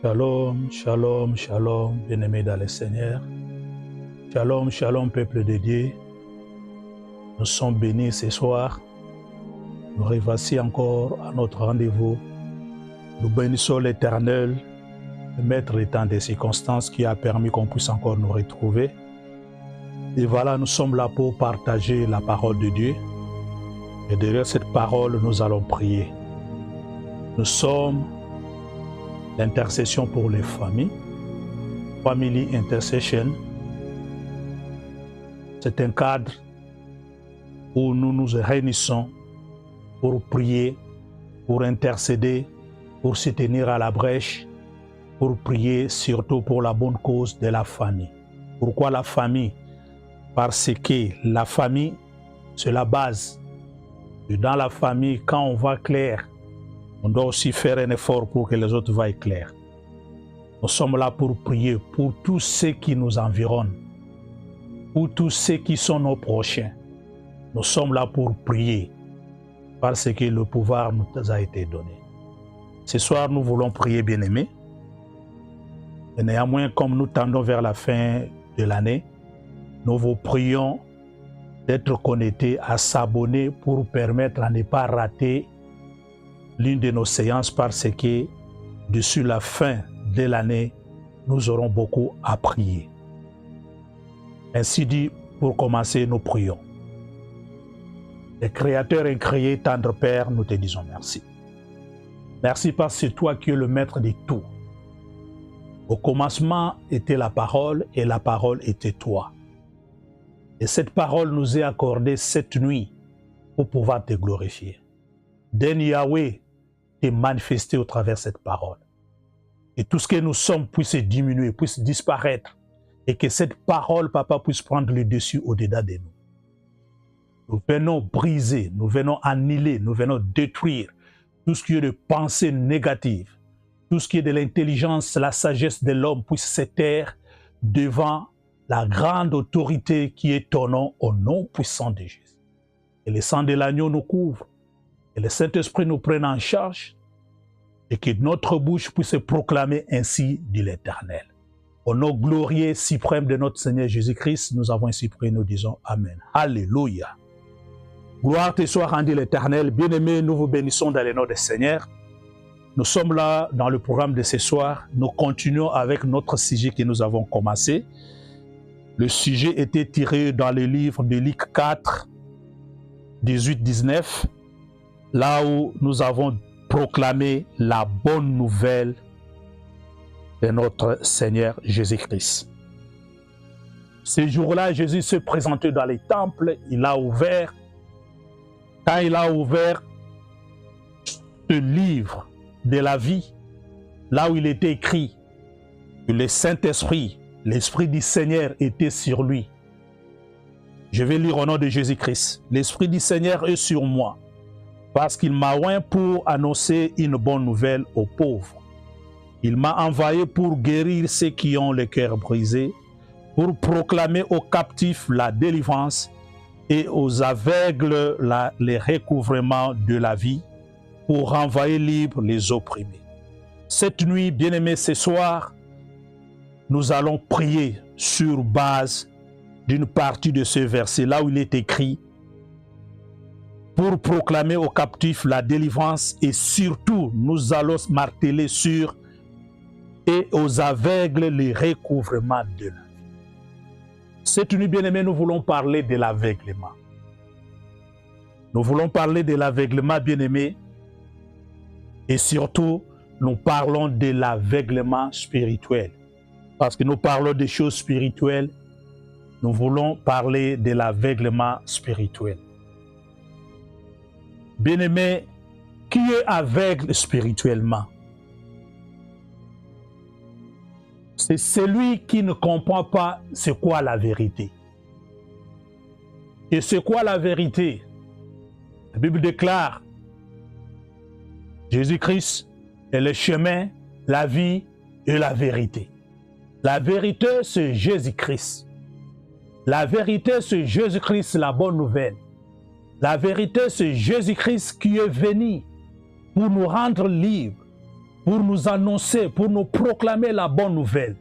Shalom, shalom, shalom, bien-aimés dans le Seigneur. Shalom, shalom, peuple de Dieu. Nous sommes bénis ce soir. Nous revoici encore à notre rendez-vous. Nous bénissons l'Éternel, le Maître des temps des circonstances qui a permis qu'on puisse encore nous retrouver. Et voilà, nous sommes là pour partager la parole de Dieu. Et derrière cette parole, nous allons prier. Nous sommes l'intercession pour les familles, Family Intercession. C'est un cadre où nous nous réunissons pour prier, pour intercéder, pour se tenir à la brèche, pour prier surtout pour la bonne cause de la famille. Pourquoi la famille? Parce que la famille, c'est la base. Et dans la famille, quand on va clair, on doit aussi faire un effort pour que les autres vaillent clair. Nous sommes là pour prier pour tous ceux qui nous environnent, pour tous ceux qui sont nos prochains. Nous sommes là pour prier parce que le pouvoir nous a été donné. Ce soir, nous voulons prier, bien-aimés. Et néanmoins, comme nous tendons vers la fin de l'année, nous vous prions d'être connectés, à s'abonner pour permettre à ne pas rater l'une de nos séances parce que d'ici la fin de l'année, nous aurons beaucoup à prier. Ainsi dit, pour commencer, nous prions. Le Créateur incréé, tendre Père, nous te disons merci. Merci parce que c'est toi qui es le maître de tout. Au commencement était la parole et la parole était toi. Et cette parole nous est accordée cette nuit pour pouvoir te glorifier. Donne Yahweh te manifester au travers de cette parole. Et tout ce que nous sommes puisse diminuer, puisse disparaître. Et que cette parole, Papa, puisse prendre le dessus au-delà de nous. Nous venons briser, nous venons annihiler, nous venons détruire tout ce qui est de pensée négative, tout ce qui est de l'intelligence, la sagesse de l'homme puisse se taire devant la grande autorité qui est ton nom au nom puissant de Jésus. Et le sang de l'agneau nous couvre. Et le Saint-Esprit nous prenne en charge et que notre bouche puisse proclamer ainsi de l'Éternel. Au nom glorieux suprême de notre Seigneur Jésus-Christ, nous avons ainsi prié, nous disons Amen. Alléluia. Gloire te soit rendue l'Éternel. Bien-aimés, nous vous bénissons dans le nom du Seigneur. Nous sommes là dans le programme de ce soir. Nous continuons avec notre sujet que nous avons commencé. Le sujet était tiré dans le livre de Luc 4, 18-19. Là où nous avons proclamé la bonne nouvelle de notre Seigneur Jésus-Christ. Ce jour-là, Jésus s'est présenté dans les temples, il a ouvert, quand il a ouvert ce livre de la vie, là où il était écrit que le Saint-Esprit, l'Esprit du Seigneur était sur lui. Je vais lire au nom de Jésus-Christ. L'Esprit du Seigneur est sur moi, parce qu'il m'a oint pour annoncer une bonne nouvelle aux pauvres. Il m'a envoyé pour guérir ceux qui ont le cœur brisé, pour proclamer aux captifs la délivrance et aux aveugles le recouvrement de la vie, pour renvoyer libres les opprimés. Cette nuit, bien-aimés, ce soir, nous allons prier sur base d'une partie de ce verset, là où il est écrit pour proclamer aux captifs la délivrance et surtout nous allons marteler sur et aux aveugles le recouvrement de la vie. Cette nuit, bien-aimés, nous voulons parler de l'aveuglement. Nous voulons parler de l'aveuglement, bien-aimés, et surtout nous parlons de l'aveuglement spirituel. Parce que nous parlons des choses spirituelles, nous voulons parler de l'aveuglement spirituel. Bien-aimé, qui est aveugle spirituellement? C'est celui qui ne comprend pas c'est quoi la vérité. Et c'est quoi la vérité? La Bible déclare, Jésus-Christ est le chemin, la vie et la vérité. La vérité, c'est Jésus-Christ. La vérité, c'est Jésus-Christ, la bonne nouvelle. La vérité, c'est Jésus-Christ qui est venu pour nous rendre libres, pour nous annoncer, pour nous proclamer la bonne nouvelle.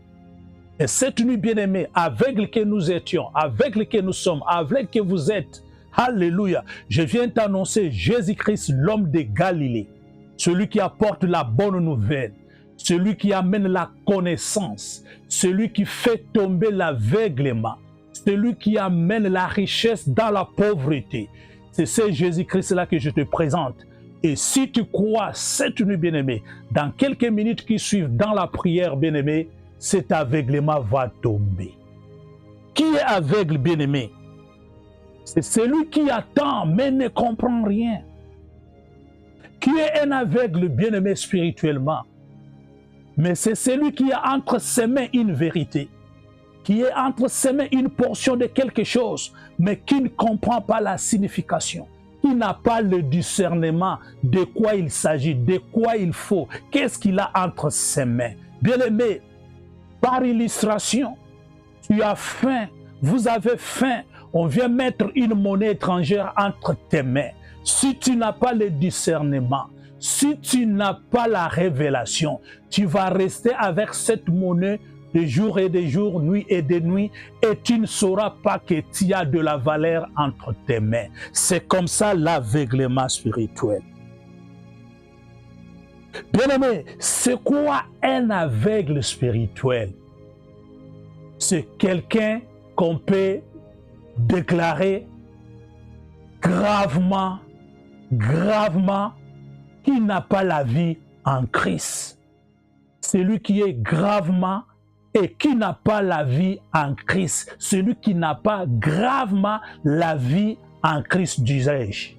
Et cette nuit, bien-aimés, aveugle que nous étions, aveugle que nous sommes, aveugle que vous êtes, alléluia, je viens t'annoncer Jésus-Christ, l'homme de Galilée, celui qui apporte la bonne nouvelle, celui qui amène la connaissance, celui qui fait tomber l'aveuglement, celui qui amène la richesse dans la pauvreté. C'est ce Jésus-Christ-là que je te présente. Et si tu crois cette nuit, bien-aimé, dans quelques minutes qui suivent dans la prière, bien-aimé, cet aveuglement va tomber. Qui est aveugle, bien-aimé? C'est celui qui attend mais ne comprend rien. Qui est un aveugle, bien-aimé spirituellement? Mais c'est celui qui a entre ses mains une vérité, qui est entre ses mains une portion de quelque chose, mais qui ne comprend pas la signification, qui n'a pas le discernement de quoi il s'agit, de quoi il faut, qu'est-ce qu'il a entre ses mains. Bien-aimé, par illustration, tu as faim, vous avez faim, on vient mettre une monnaie étrangère entre tes mains. Si tu n'as pas le discernement, si tu n'as pas la révélation, tu vas rester avec cette monnaie de jour et de jour, nuit et de nuit, et tu ne sauras pas que tu as de la valeur entre tes mains. C'est comme ça l'aveuglement spirituel. Bien-aimé, c'est quoi un aveugle spirituel? C'est quelqu'un qu'on peut déclarer gravement, qui n'a pas la vie en Christ. Celui qui est gravement et qui n'a pas la vie en Christ. Celui qui n'a pas gravement la vie en Christ, disais-je.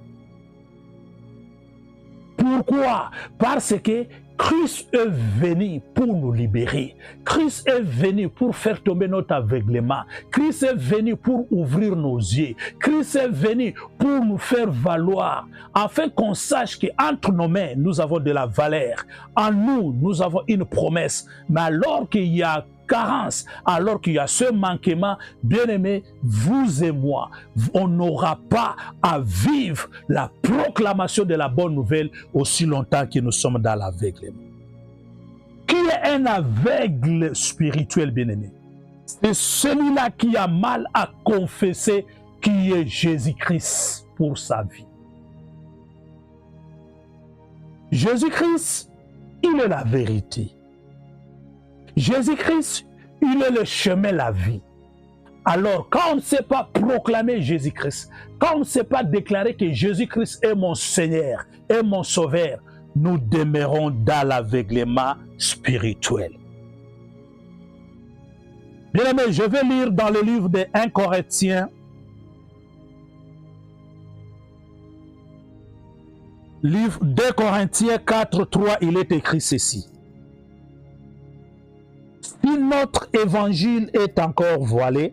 Pourquoi? Parce que Christ est venu pour nous libérer. Christ est venu pour faire tomber notre aveuglement. Christ est venu pour ouvrir nos yeux. Christ est venu pour nous faire valoir, afin qu'on sache qu'entre nos mains, nous avons de la valeur. En nous, nous avons une promesse. Mais alors qu'il y a carence, alors qu'il y a ce manquement, bien-aimés, vous et moi, on n'aura pas à vivre la proclamation de la bonne nouvelle aussi longtemps que nous sommes dans l'aveuglement. Qui est un aveugle spirituel, bien-aimé? C'est celui-là qui a mal à confesser qui est Jésus-Christ pour sa vie. Jésus-Christ, il est la vérité. Jésus-Christ, il est le chemin, la vie. Alors, quand on ne sait pas proclamer Jésus-Christ, quand on ne sait pas déclarer que Jésus-Christ est mon Seigneur, est mon Sauveur, nous demeurons dans l'aveuglement spirituel. Bien aimé, je vais lire dans le livre de 1 Corinthiens, livre 2 Corinthiens 4, 3, il est écrit ceci. Si notre évangile est encore voilé,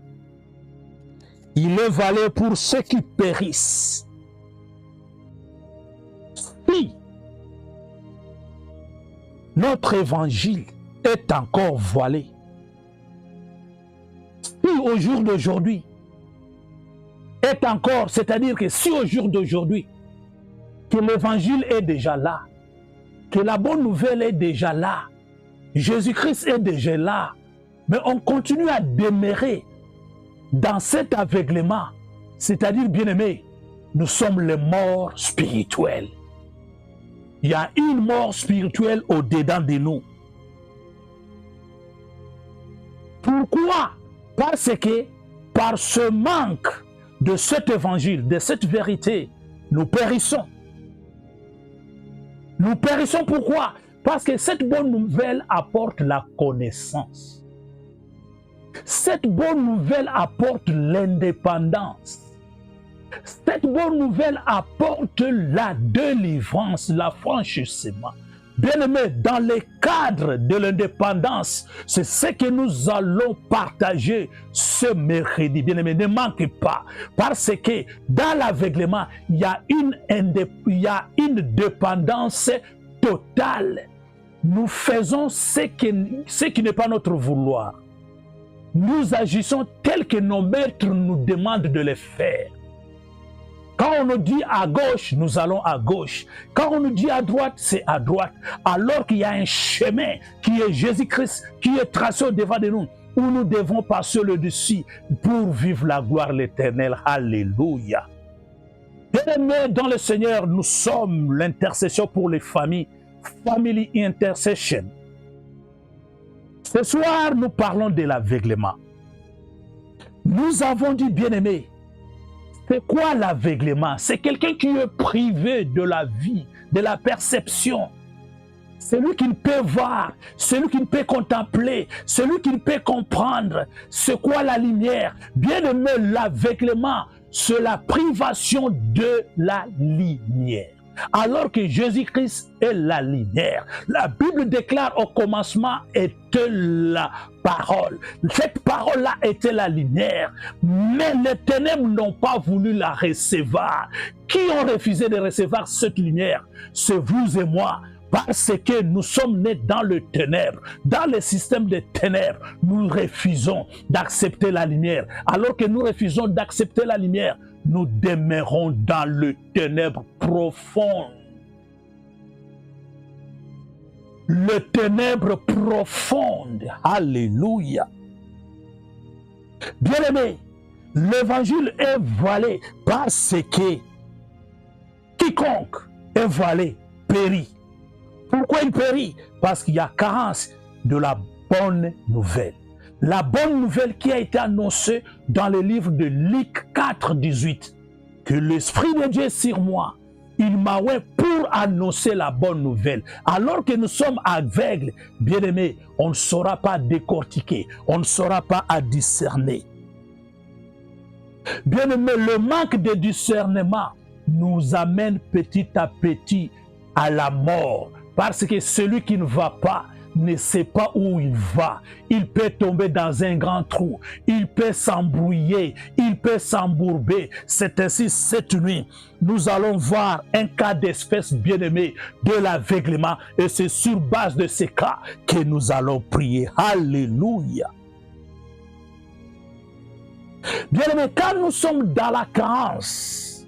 il est voilé pour ceux qui périssent. Si notre évangile est encore voilé, si au jour d'aujourd'hui est encore, c'est-à-dire que si au jour d'aujourd'hui, que l'évangile est déjà là, que la bonne nouvelle est déjà là, Jésus-Christ est déjà là, mais on continue à demeurer dans cet aveuglement, c'est-à-dire, bien-aimés, nous sommes les morts spirituels. Il y a une mort spirituelle au-dedans de nous. Pourquoi? Parce que par ce manque de cet évangile, de cette vérité, nous périssons. Nous périssons pourquoi? Parce que cette bonne nouvelle apporte la connaissance. Cette bonne nouvelle apporte l'indépendance. Cette bonne nouvelle apporte la délivrance, l'affranchissement. Bien-aimés, dans le cadre de l'indépendance, c'est ce que nous allons partager ce mercredi. Bien-aimés, ne manquez pas. Parce que dans l'aveuglement, il y a une dépendance totale. Nous faisons ce qui n'est pas notre vouloir. Nous agissons tel que nos maîtres nous demandent de le faire. Quand on on nous dit à gauche, nous allons à gauche. Quand on nous dit à droite, c'est à droite. Alors qu'il y a un chemin qui est Jésus-Christ, qui est tracé au-devant de nous, où nous devons passer le dessus pour vivre la gloire de l'Éternel. Alléluia. Bien-aimés dans le Seigneur, nous sommes l'intercession pour les familles, Family Intercession. Ce soir, nous parlons de l'aveuglement. Nous avons dit, bien-aimés, c'est quoi l'aveuglement? C'est quelqu'un qui est privé de la vie, de la perception. Celui qui ne peut voir, celui qui ne peut contempler, celui qui ne peut comprendre. C'est quoi la lumière? Bien-aimé, l'aveuglement, c'est la privation de la lumière. Alors que Jésus-Christ est la lumière. La Bible déclare au commencement était la parole. Cette parole-là était la lumière. Mais les ténèbres n'ont pas voulu la recevoir. Qui ont refusé de recevoir cette lumière? C'est vous et moi. Parce que nous sommes nés dans le ténèbre, dans le système des ténèbres, nous refusons d'accepter la lumière. Alors que nous refusons d'accepter la lumière, nous demeurons dans le ténèbre profond. Le ténèbre profonde. Alléluia. Bien-aimés, l'évangile est voilé parce que quiconque est voilé périt. Pourquoi il périt? Parce qu'il y a carence de la bonne nouvelle. La bonne nouvelle qui a été annoncée dans le livre de Luc 4, 18. Que l'Esprit de Dieu est sur moi. Il m'a oint pour annoncer la bonne nouvelle. Alors que nous sommes aveugles, bien-aimés, on ne saura pas décortiquer, on ne saura pas à discerner. Bien-aimés, le manque de discernement nous amène petit à petit à la mort. Parce que celui qui ne va pas ne sait pas où il va. Il peut tomber dans un grand trou. Il peut s'embrouiller. Il peut s'embourber. C'est ainsi cette nuit, nous allons voir un cas d'espèce bien-aimé de l'aveuglement. Et c'est sur base de ces cas que nous allons prier. Alléluia. Bien-aimé, quand nous sommes dans la carence,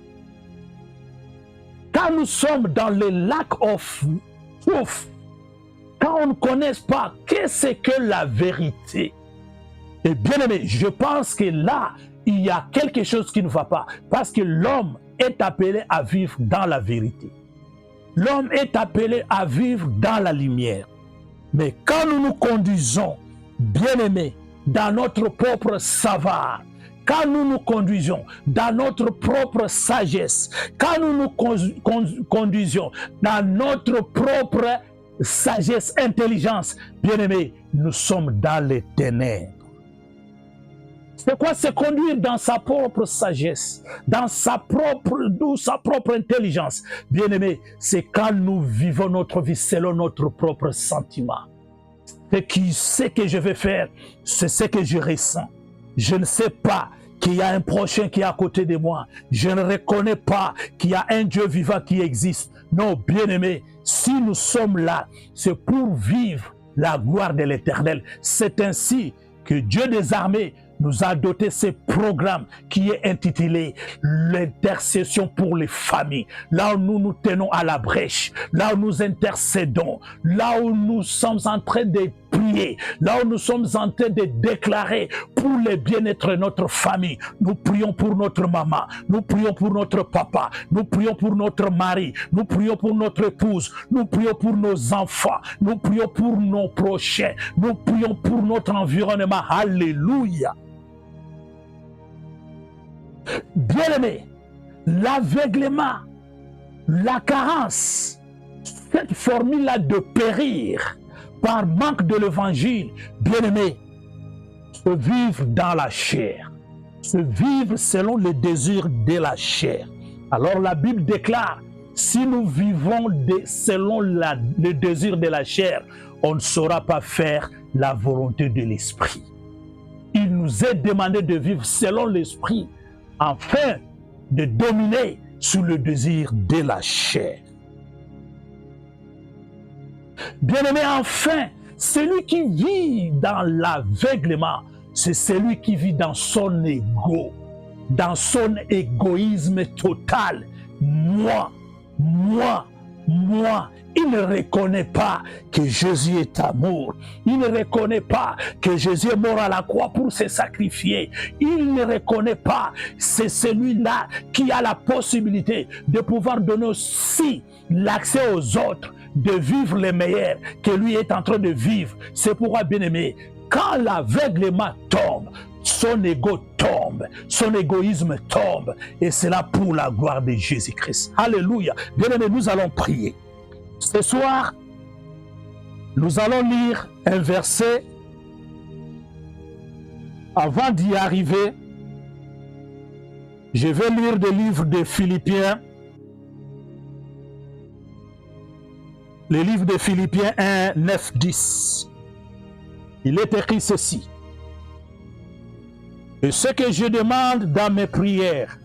quand nous sommes dans le lac of proof, quand on ne connaît pas qu'est-ce que la vérité, et bien aimé, je pense que là, il y a quelque chose qui ne va pas, parce que l'homme est appelé à vivre dans la vérité. L'homme est appelé à vivre dans la lumière. Mais quand nous nous conduisons, bien aimé, dans notre propre savoir, quand nous nous conduisons dans notre propre sagesse, quand nous nous conduisons dans notre propre sagesse, intelligence, bien-aimés, nous sommes dans les ténèbres. C'est quoi? Se conduire dans sa propre sagesse, dans sa propre intelligence. Bien-aimés, c'est quand nous vivons notre vie selon notre propre sentiment. Ce que je vais faire, c'est ce que je ressens. Je ne sais pas qu'il y a un prochain qui est à côté de moi. Je ne reconnais pas qu'il y a un Dieu vivant qui existe. Non, bien-aimés, si nous sommes là, c'est pour vivre la gloire de l'Éternel. C'est ainsi que Dieu des armées nous a doté ce programme qui est intitulé l'intercession pour les familles. Là où nous nous tenons à la brèche, là où nous intercédons, là où nous sommes en train de prier, là où nous sommes en train de déclarer pour le bien-être de notre famille. Nous prions pour notre maman, nous prions pour notre papa, nous prions pour notre mari, nous prions pour notre épouse, nous prions pour nos enfants, nous prions pour nos prochains, nous prions pour notre environnement. Alléluia. Bien-aimé, l'aveuglement, la carence, cette formule-là de périr par manque de l'évangile, bien-aimé, se vivre dans la chair, se vivre selon le désir de la chair. Alors la Bible déclare, si nous vivons selon le désir de la chair, on ne saura pas faire la volonté de l'esprit. Il nous est demandé de vivre selon l'esprit, afin de dominer sous le désir de la chair. Bien-aimé, enfin, celui qui vit dans l'aveuglement, c'est celui qui vit dans son ego. dans son égoïsme total. Moi. Il ne reconnaît pas que Jésus est amour. Il ne reconnaît pas que Jésus est mort à la croix pour se sacrifier. Il ne reconnaît pas, c'est celui-là qui a la possibilité de pouvoir donner aussi l'accès aux autres, de vivre les meilleurs que lui est en train de vivre. C'est pourquoi, bien-aimé, quand l'aveuglement tombe, son ego tombe, son égoïsme tombe, et c'est là pour la gloire de Jésus-Christ. Alléluia. Bien-aimé, nous allons prier. Ce soir, nous allons lire un verset. Avant d'y arriver, je vais lire le livre de Philippiens. Le livre de Philippiens 1, 9, 10. Il est écrit ceci. Et ce que je demande dans mes prières,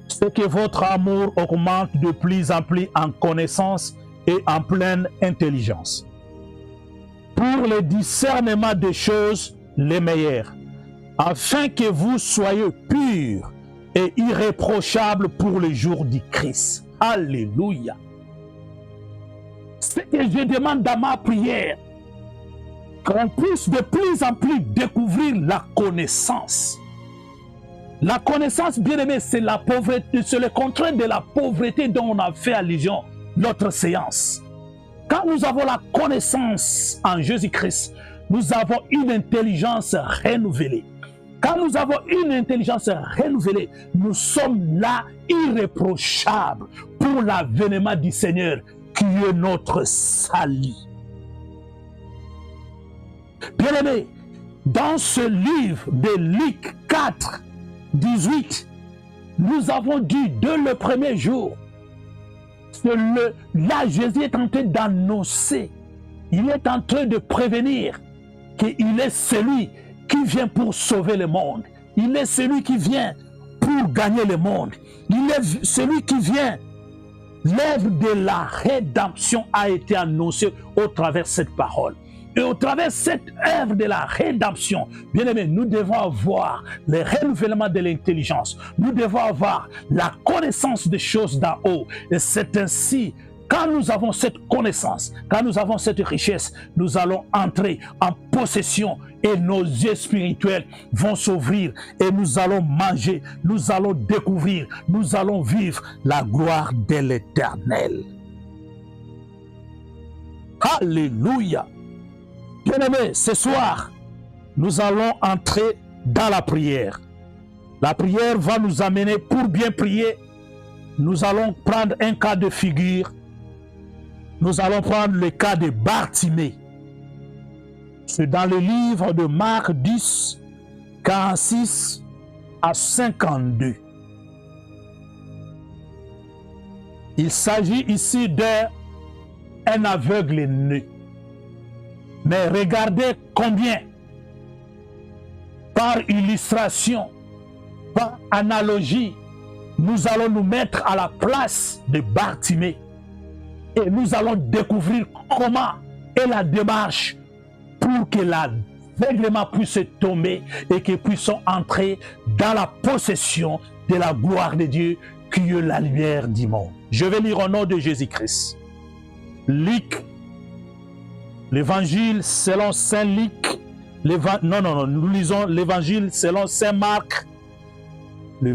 c'est que votre amour augmente de plus en plus en connaissance et en pleine intelligence, pour le discernement des choses les meilleures, afin que vous soyez purs et irréprochables pour le jour du Christ. Alléluia. Ce que je demande dans ma prière, qu'on puisse de plus en plus découvrir la connaissance. La connaissance, bien-aimé, c'est la pauvreté, c'est le contraire de la pauvreté dont on a fait allusion notre séance. Quand nous avons la connaissance en Jésus-Christ, nous avons une intelligence renouvelée. Quand nous avons une intelligence renouvelée, nous sommes là irréprochables pour l'avènement du Seigneur qui est notre salut. Bien-aimé, dans ce livre de Luc 4, 18, nous avons dit dès le premier jour, là Jésus est en train d'annoncer, il est en train de prévenir qu'il est celui qui vient pour sauver le monde. Il est celui qui vient pour gagner le monde. Il est celui qui vient. L'œuvre de la rédemption a été annoncée au travers de cette parole. Et au travers de cette œuvre de la rédemption, bien aimé, nous devons avoir le renouvellement de l'intelligence. Nous devons avoir la connaissance des choses d'en haut. Et c'est ainsi, quand nous avons cette connaissance, quand nous avons cette richesse, nous allons entrer en possession et nos yeux spirituels vont s'ouvrir et nous allons manger, nous allons découvrir, nous allons vivre la gloire de l'Éternel. Alléluia. Bien-aimés, ce soir, nous allons entrer dans la prière. La prière va nous amener, pour bien prier, nous allons prendre un cas de figure. Nous allons prendre le cas de Bartimée. C'est dans le livre de Marc 10, 46 à 52. Il s'agit ici d'un aveugle né. Mais regardez combien, par illustration, par analogie, nous allons nous mettre à la place de Bartimée. Et nous allons découvrir comment est la démarche pour que l'aveuglement puisse tomber et que puissions entrer dans la possession de la gloire de Dieu qui est la lumière du monde. Je vais lire au nom de Jésus-Christ. Luc, l'évangile selon Saint Luc, nous lisons l'évangile selon Saint Marc, le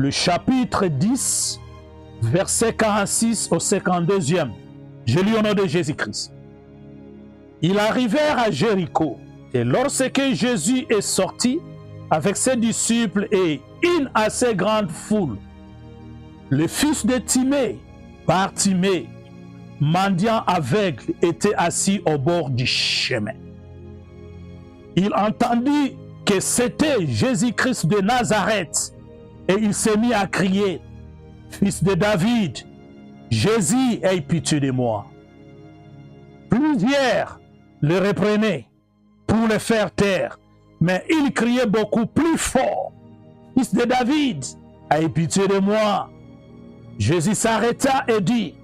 chapitre 10, verset 46 au 52e. Je lis au nom de Jésus-Christ. Ils arrivèrent à Jéricho, et lorsque Jésus est sorti avec ses disciples et une assez grande foule, le fils de Timée, Bartimée, mendiant aveugle, était assis au bord du chemin. Il entendit que c'était Jésus-Christ de Nazareth, et il s'est mis à crier: Fils de David, Jésus, aie pitié de moi. Plusieurs le reprenaient pour le faire taire, mais il criait beaucoup plus fort: Fils de David, aie pitié de moi. Jésus s'arrêta et dit: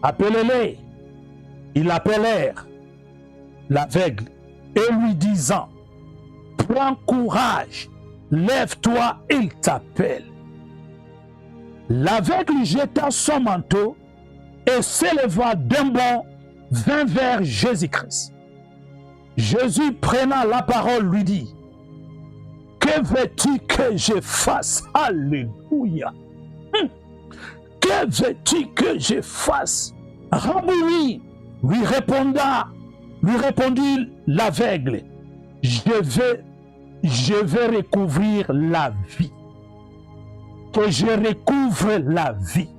Appelez-les. Ils appelèrent l'aveugle et lui disant: Prends courage, lève-toi, il t'appelle. L'aveugle jeta son manteau et s'éleva d'un bond, vint vers Jésus-Christ. Jésus, prenant la parole, lui dit, « Que veux-tu que je fasse? » Alléluia. Que veux-tu que je fasse? Rabbi, lui répondit l'aveugle, je vais recouvrir la vie. Que je recouvre la vie.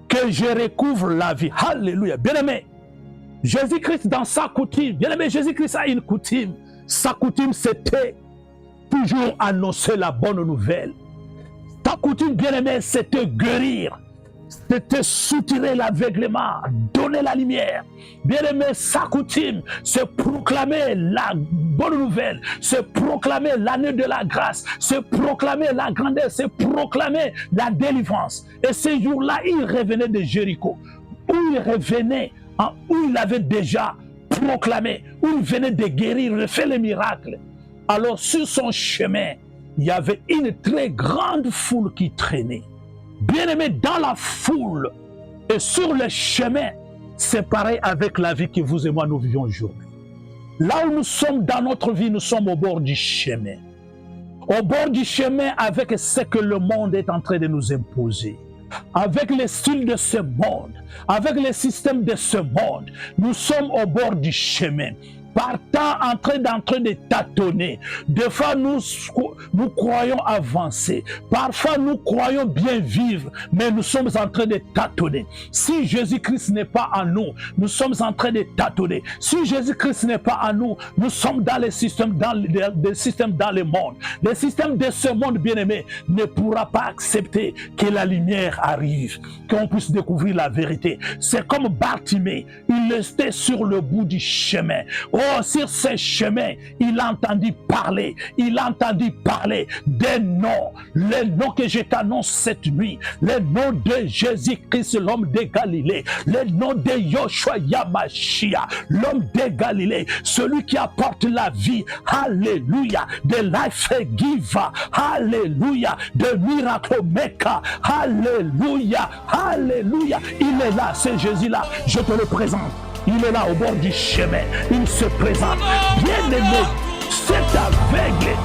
Que je recouvre la vie. Alléluia. Bien-aimé, Jésus-Christ dans sa coutume, bien-aimé, Jésus-Christ a une coutume. Sa coutume, c'était toujours annoncer la bonne nouvelle. Ta coutume, bien-aimé, c'était guérir. C'était soutirer l'aveuglement, donner la lumière. Bien-aimé, sa coutume, c'est proclamer la bonne nouvelle, c'est proclamer l'année de la grâce, c'est proclamer la grandeur, c'est proclamer la délivrance. Et ce jour-là, il revenait de Jéricho, où il revenait, où il avait déjà proclamé, où il venait de guérir, de faire les miracles. Alors, sur son chemin, il y avait une très grande foule qui traînait. Bien-aimé, dans la foule et sur le chemin, c'est pareil avec la vie que vous et moi nous vivons aujourd'hui. Là où nous sommes dans notre vie, nous sommes au bord du chemin. Au bord du chemin avec ce que le monde est en train de nous imposer. Avec les styles de ce monde, avec les systèmes de ce monde, nous sommes au bord du chemin. Partant en train de tâtonner. Des fois, nous croyons avancer. Parfois, nous croyons bien vivre, mais nous sommes en train de tâtonner. Si Jésus-Christ n'est pas en nous, nous sommes en train de tâtonner. Si Jésus-Christ n'est pas en nous, nous sommes dans les systèmes, dans le monde. Le système de ce monde, bien-aimé, ne pourra pas accepter que la lumière arrive, qu'on puisse découvrir la vérité. C'est comme Bartimée, il restait sur le bout du chemin. Oh, sur ce chemin, il a entendu parler des noms, les noms que je t'annonce cette nuit, les noms de Jésus-Christ, l'homme de Galilée, les noms de Yoshua Yamashia, l'homme de Galilée, celui qui apporte la vie, alléluia, de life giver, alléluia, de miracle maker, alléluia, alléluia, il est là, c'est Jésus-là, je te le présente. Il est là au bord du chemin. Il se présente. Bien-aimé, cet aveugle,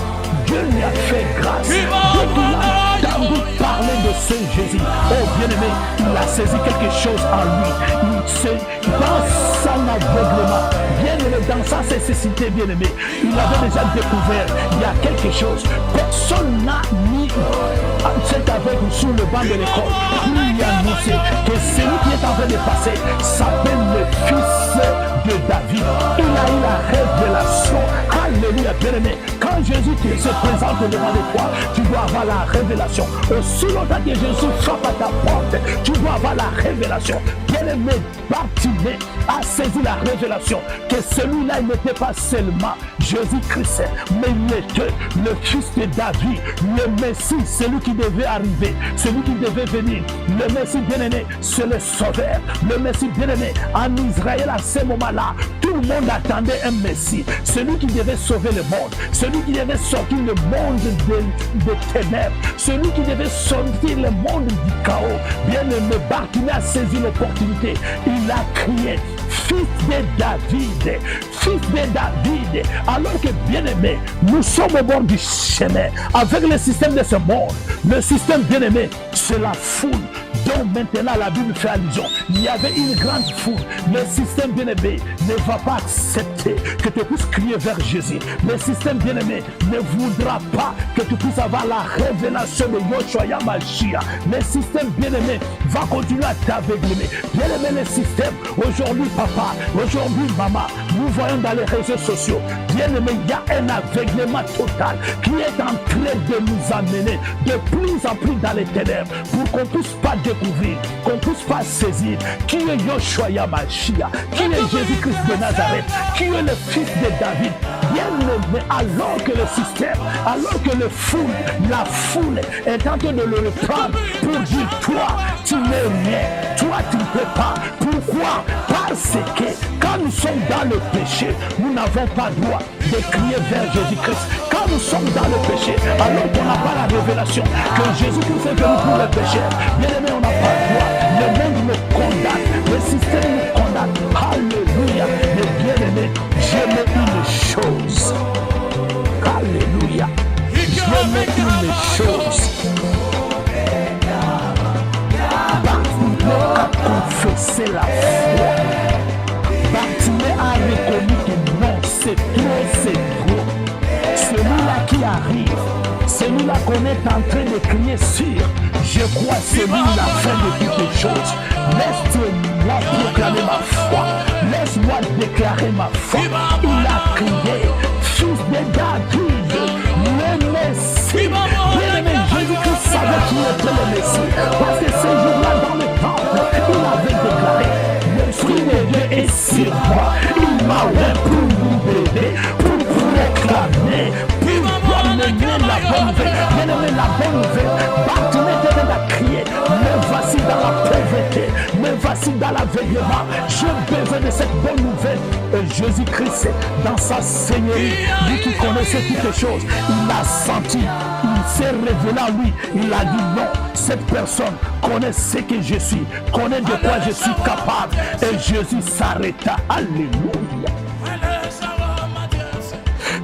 Dieu lui a fait grâce. Dieu lui a entendu parler de ce Jésus. Oh bien-aimé, il a saisi quelque chose en lui. Dans son aveuglement, bien-aimé, dans sa cécité, bien-aimé, il avait déjà découvert, il y a quelque chose. Personne n'a mis cet aveugle sur le banc de l'école. Il a annoncé que celui qui est en train de passer s'appelle le fils de David. Il a eu la révélation. Alléluia, bien-aimé. Quand Jésus se présente devant toi, tu dois avoir la révélation. Aussi longtemps que Jésus frappe à ta porte, tu dois avoir la révélation. Bien-aimé, Bartimée a saisi la révélation que celui-là n'était pas seulement Jésus-Christ, mais il était le fils de David, le Messie, celui qui devait arriver, celui qui devait venir. Le Messie bien-aimé, c'est le Sauveur. Le Messie bien-aimé, en Israël à ce moment-là, tout le monde attendait un Messie, celui qui devait sauver le monde, celui qui devait sortir le monde des ténèbres, celui qui devait sortir le monde du chaos. Bien-aimé, Bartimée a saisi l'opportunité. Il a crié, fils de David, fils de David. Alors que, bien-aimé, nous sommes au bord du chemin avec le système de ce monde. Le système, bien-aimé, c'est la foule dont maintenant la Bible fait allusion. Il y avait une grande foule. Le système, bien-aimé, ne va pas accepter que tu puisses crier vers Jésus. Le système, bien-aimé, ne voudra pas que tu puisses avoir la révélation de Yoshua Yamashia. Le système, bien-aimé, va continuer à t'aveugler. Bien-aimé, le système, aujourd'hui, papa, aujourd'hui, maman, nous voyons dans les réseaux sociaux, bien-aimé, il y a un aveuglement total qui est en train de nous amener de plus en plus dans les ténèbres pour qu'on ne puisse pas découvrir, qu'on ne puisse pas saisir qui est Yoshua Yamashia, qui est Jésus-Christ de Nazareth, qui est le fils de David. Bien-aimé, alors que le système, alors que la foule est en train de le reprendre pour dire, toi, tu n'es rien, toi, tu ne peux pas. Pourquoi? Parce que quand nous sommes dans le péché, nous n'avons pas droit de crier vers Jésus-Christ. Quand Quand nous sommes dans le péché, alors qu'on n'a pas la révélation que Jésus-Christ est venu pour le péché, bien aimé, on n'a pas le droit. Le monde nous condamne, le système nous condamne. Alléluia. Mais bien aimé, j'aime une chose. Alléluia. J'aime une chose. Bartimée a confessé la foi. Bartimée a reconnu que non, c'est trop. Celui-là qui arrive, celui-là qu'on est en train de crier sur, je crois c'est lui la fin de toutes les choses. Laisse-moi proclamer ma foi, laisse-moi déclarer ma foi. Il a crié, fils de David, le Messie. Bien-aimé, Jésus-Christ savait qui était le Messie, parce que ce jour-là dans le temple, il avait déclaré, l'Esprit de Dieu est sur moi, il m'a oint pour nous aider, pour proclamer, pour amener la bonne nouvelle. Bien-aimé, la bonne nouvelle, Bartimée devait la crier, me voici dans la pauvreté, me voici dans l'aveuglement, j'ai besoin de cette bonne nouvelle. Et Jésus-Christ, dans sa Seigneurie, lui qui connaissait toutes les choses, il a senti, il s'est révélé à lui, il a dit non, cette personne connaît ce que je suis, connaît de quoi je suis capable. Et Jésus s'arrêta. Alléluia.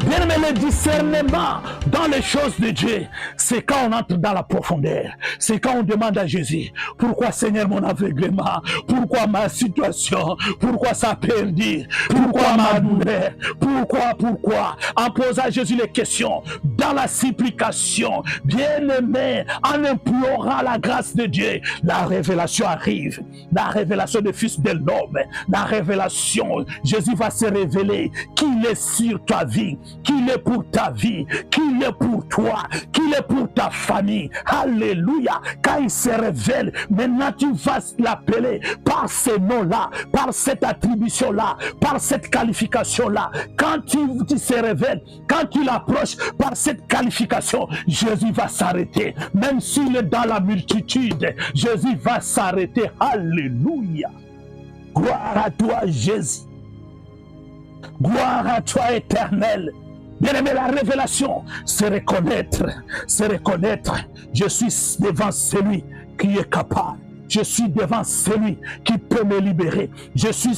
Bien aimé, le discernement dans les choses de Dieu, c'est quand on entre dans la profondeur. C'est quand on demande à Jésus, pourquoi Seigneur mon aveuglement? Pourquoi ma situation? Pourquoi ça perdu? Pourquoi ma douleur? Pourquoi? En posant à Jésus les questions, dans la supplication, bien aimé, en implorant la grâce de Dieu, la révélation arrive. La révélation du Fils de l'homme, la révélation, Jésus va se révéler qu'il est sur ta vie, qu'il est pour ta vie, qu'il est pour toi, qu'il est pour ta famille. Alléluia. Quand il se révèle, maintenant tu vas l'appeler par ce nom-là, par cette attribution-là, par cette qualification-là. Quand tu se révèles, quand tu l'approches par cette qualification, Jésus va s'arrêter. Même s'il est dans la multitude, Jésus va s'arrêter. Alléluia. Gloire à toi, Jésus. Gloire à toi, Éternel. Bien-aimé, la révélation, c'est reconnaître, je suis devant celui qui est capable. Je suis devant celui qui peut me libérer. Je suis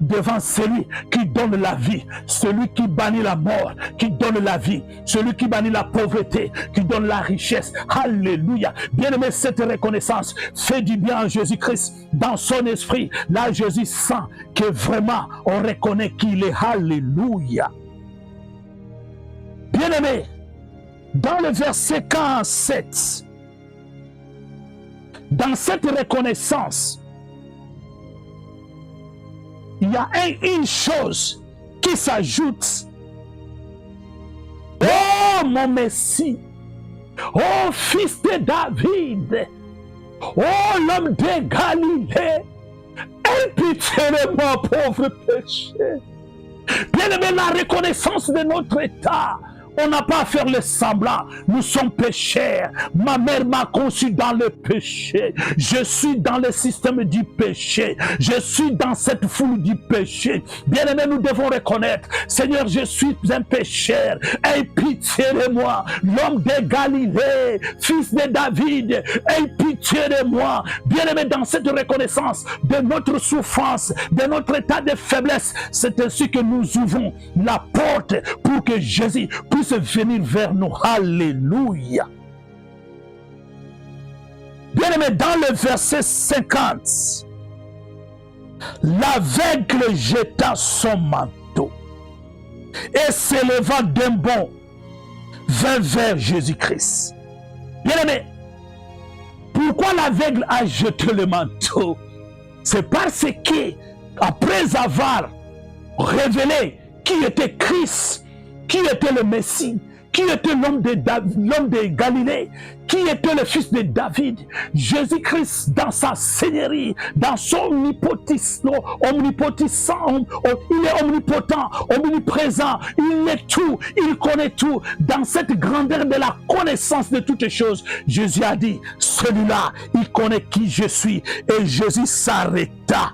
devant celui qui donne la vie, celui qui bannit la mort, qui donne la vie, celui qui bannit la pauvreté, qui donne la richesse. Alléluia. Bien-aimé, cette reconnaissance fait du bien à Jésus-Christ dans son esprit. Là, Jésus sent que vraiment on reconnaît qu'il est. Alléluia. Bien-aimé, dans le verset 47, dans cette reconnaissance, il y a une chose qui s'ajoute. Oh mon Messie, oh fils de David, oh l'homme de Galilée, aie pitié de moi, pauvre péché. Bien-aimé, la reconnaissance de notre état. On n'a pas à faire le semblant. Nous sommes pécheurs. Ma mère m'a conçu dans le péché. Je suis dans le système du péché. Je suis dans cette foule du péché. Bien aimé, nous devons reconnaître, Seigneur, je suis un pécheur. Aie pitié de moi. L'homme de Galilée, fils de David, aie pitié de moi. Bien aimé, dans cette reconnaissance de notre souffrance, de notre état de faiblesse, c'est ainsi que nous ouvrons la porte pour que Jésus puisse venir vers nous. Alléluia. Bien aimé, dans le verset 50, l'aveugle jeta son manteau et s'élevant d'un bond vint vers Jésus-Christ. Bien aimé, pourquoi l'aveugle a jeté le manteau? C'est parce que après avoir révélé qui était Christ, qui était le Messie, qui était l'homme de Galilée, qui était le fils de David, Jésus-Christ dans sa seigneurie, dans son omnipotissant, il est omnipotent, omniprésent, il est tout, il connaît tout. Dans cette grandeur de la connaissance de toutes les choses, Jésus a dit, celui-là, il connaît qui je suis. Et Jésus s'arrêta.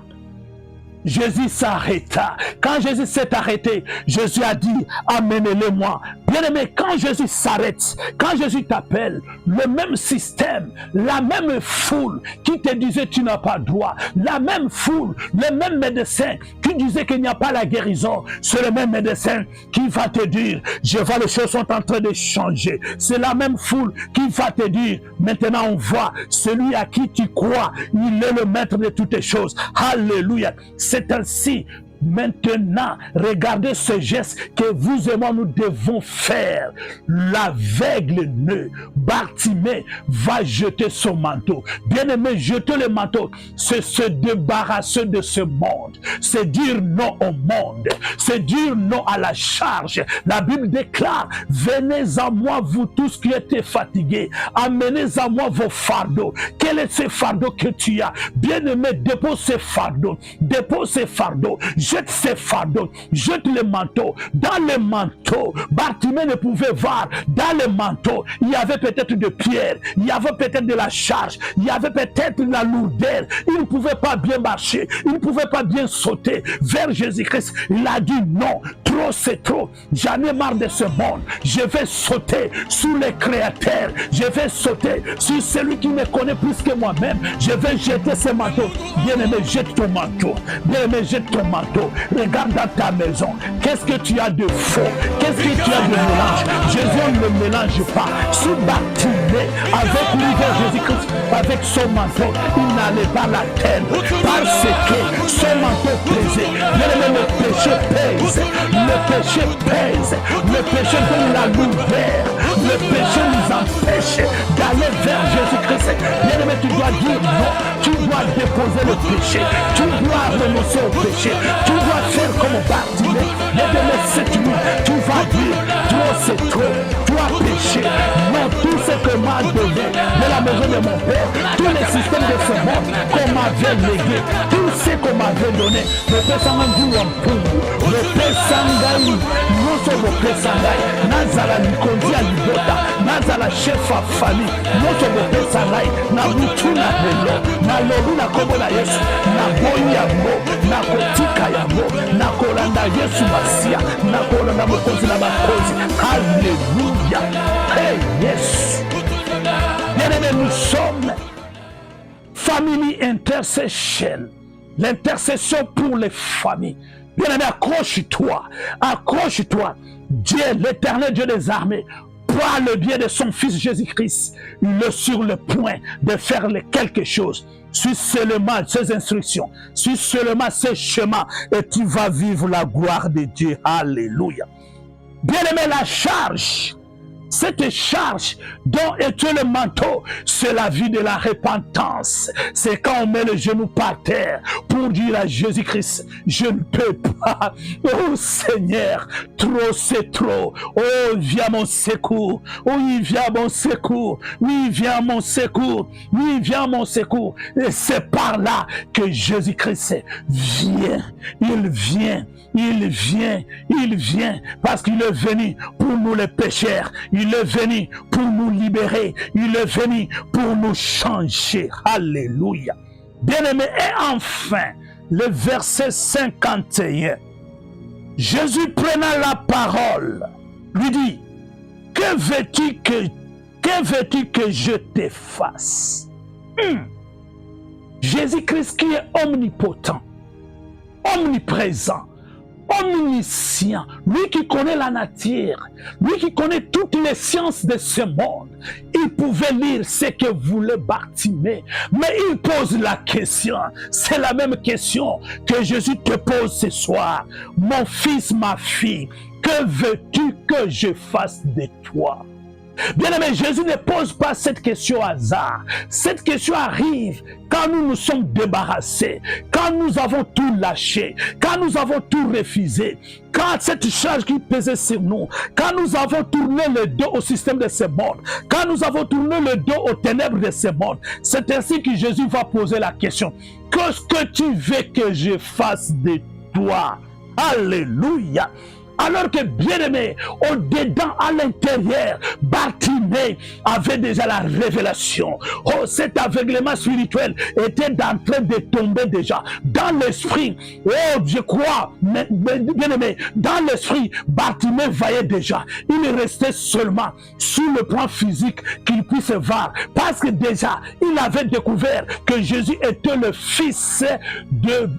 Jésus s'arrêta. Quand Jésus s'est arrêté, Jésus a dit, amenez-le-moi. Bien-aimé, quand Jésus s'arrête, quand Jésus t'appelle, le même système, la même foule qui te disait tu n'as pas droit, la même foule, le même médecin qui disait qu'il n'y a pas la guérison, c'est le même médecin qui va te dire, je vois les choses sont en train de changer. C'est la même foule qui va te dire, maintenant on voit celui à qui tu crois, il est le maître de toutes les choses. Alléluia. C'est ainsi. Maintenant, regardez ce geste que vous et moi nous devons faire. L'aveugle nœud, Bartimée, va jeter son manteau. Bien-aimé, jeter le manteau, c'est se débarrasser de ce monde. C'est dire non au monde. C'est dire non à la charge. La Bible déclare, venez à moi vous tous qui êtes fatigués. Amenez à moi vos fardeaux. Quel est ce fardeau que tu as? Bien-aimé, dépose ce fardeau. Dépose ce fardeau. Jette ces fardeaux, jette le manteau. Dans le manteau, Bartimée ne pouvait voir. Dans le manteau, il y avait peut-être de pierres, il y avait peut-être de la charge, il y avait peut-être de la lourdeur. Il ne pouvait pas bien marcher, il ne pouvait pas bien sauter vers Jésus-Christ. Il a dit non, trop c'est trop. J'en ai marre de ce monde. Je vais sauter sur le Créateur. Je vais sauter sur celui qui me connaît plus que moi-même. Je vais jeter ce manteau. Bien-aimé, jette ton manteau. Bien-aimé, jette ton manteau. Regarde dans ta maison. Qu'est-ce que tu as de faux? Qu'est-ce que tu as de mélange? Jésus ne le mélange pas. Si Bartimée, avec l'hiver Jésus-Christ, avec son manteau, il n'allait pas la terre. Parce que son manteau pesait. Bien-aimé, le péché pèse. Le péché pèse. Le péché donne la lourdeur. Le péché nous empêche d'aller vers Jésus-Christ. Bien-aimé, tu dois dire non. Tu dois déposer le péché. Tu dois renoncer au péché. Tu dois faire comme Bartimée. Bien-aimé, cette nuit, tu vas dire trop c'est trop. Tu as péché. Non, tout ce que m'a donné de la maison de mon père, tous les systèmes de ce monde qu'on m'avait légué, tout ce qu'on m'avait donné, le Père Sangai en pour le Père Sangai, non seulement le Père Sangai, Nazala Nikondi à Libota, Nazala chef à famille, non seulement le Père Sangai, na mutu na belo, na lobi na kobo na Yesu, na boyi ya mo, na kotika ya mo, na kolanda Yesu Masia, na kolanda mokozi na bakozi. Alléluia. Hey, yes. Bien-aimés, nous sommes Family Intercession, l'intercession pour les familles. Bien-aimé, accroche-toi, accroche-toi. Dieu, l'éternel Dieu des armées, par le biais de son Fils Jésus-Christ, il est sur le point de faire quelque chose. Suis seulement ses instructions, suis seulement ses chemins, et tu vas vivre la gloire de Dieu. Alléluia. Bien-aimé, la charge, cette charge dont est le manteau, c'est la vie de la repentance. C'est quand on met le genou par terre pour dire à Jésus-Christ, je ne peux pas. Oh Seigneur, trop c'est trop. Oh, viens mon secours. Oui, viens mon secours. Oui, viens mon secours. Oui, viens mon secours. Et c'est par là que Jésus-Christ vient. Il vient. Il vient, il vient, parce qu'il est venu pour nous les pécheurs, il est venu pour nous libérer, il est venu pour nous changer. Alléluia. Bien-aimé, et enfin, le verset 51, Jésus prenant la parole, lui dit, que veux-tu que je te fasse? Jésus-Christ qui est omnipotent, omniprésent, omniscient, lui qui connaît la nature, lui qui connaît toutes les sciences de ce monde, il pouvait lire ce que voulait Bartimée, mais il pose la question, c'est la même question que Jésus te pose ce soir. Mon fils, ma fille, que veux-tu que je fasse de toi? Bien-aimé, Jésus ne pose pas cette question au hasard. Cette question arrive quand nous nous sommes débarrassés, quand nous avons tout lâché, quand nous avons tout refusé, quand cette charge qui pesait sur nous, quand nous avons tourné le dos au système de ce monde, quand nous avons tourné le dos aux ténèbres de ce monde. C'est ainsi que Jésus va poser la question. Qu'est-ce que tu veux que je fasse de toi? Alléluia. Alors que, bien-aimé, au-dedans, à l'intérieur, Bartimée avait déjà la révélation. Oh, cet aveuglement spirituel était en train de tomber déjà. Dans l'esprit, oh, je crois, bien-aimé, dans l'esprit, Bartimée voyait déjà. Il restait seulement sur le plan physique qu'il puisse voir. Parce que déjà, il avait découvert que Jésus était le fils de...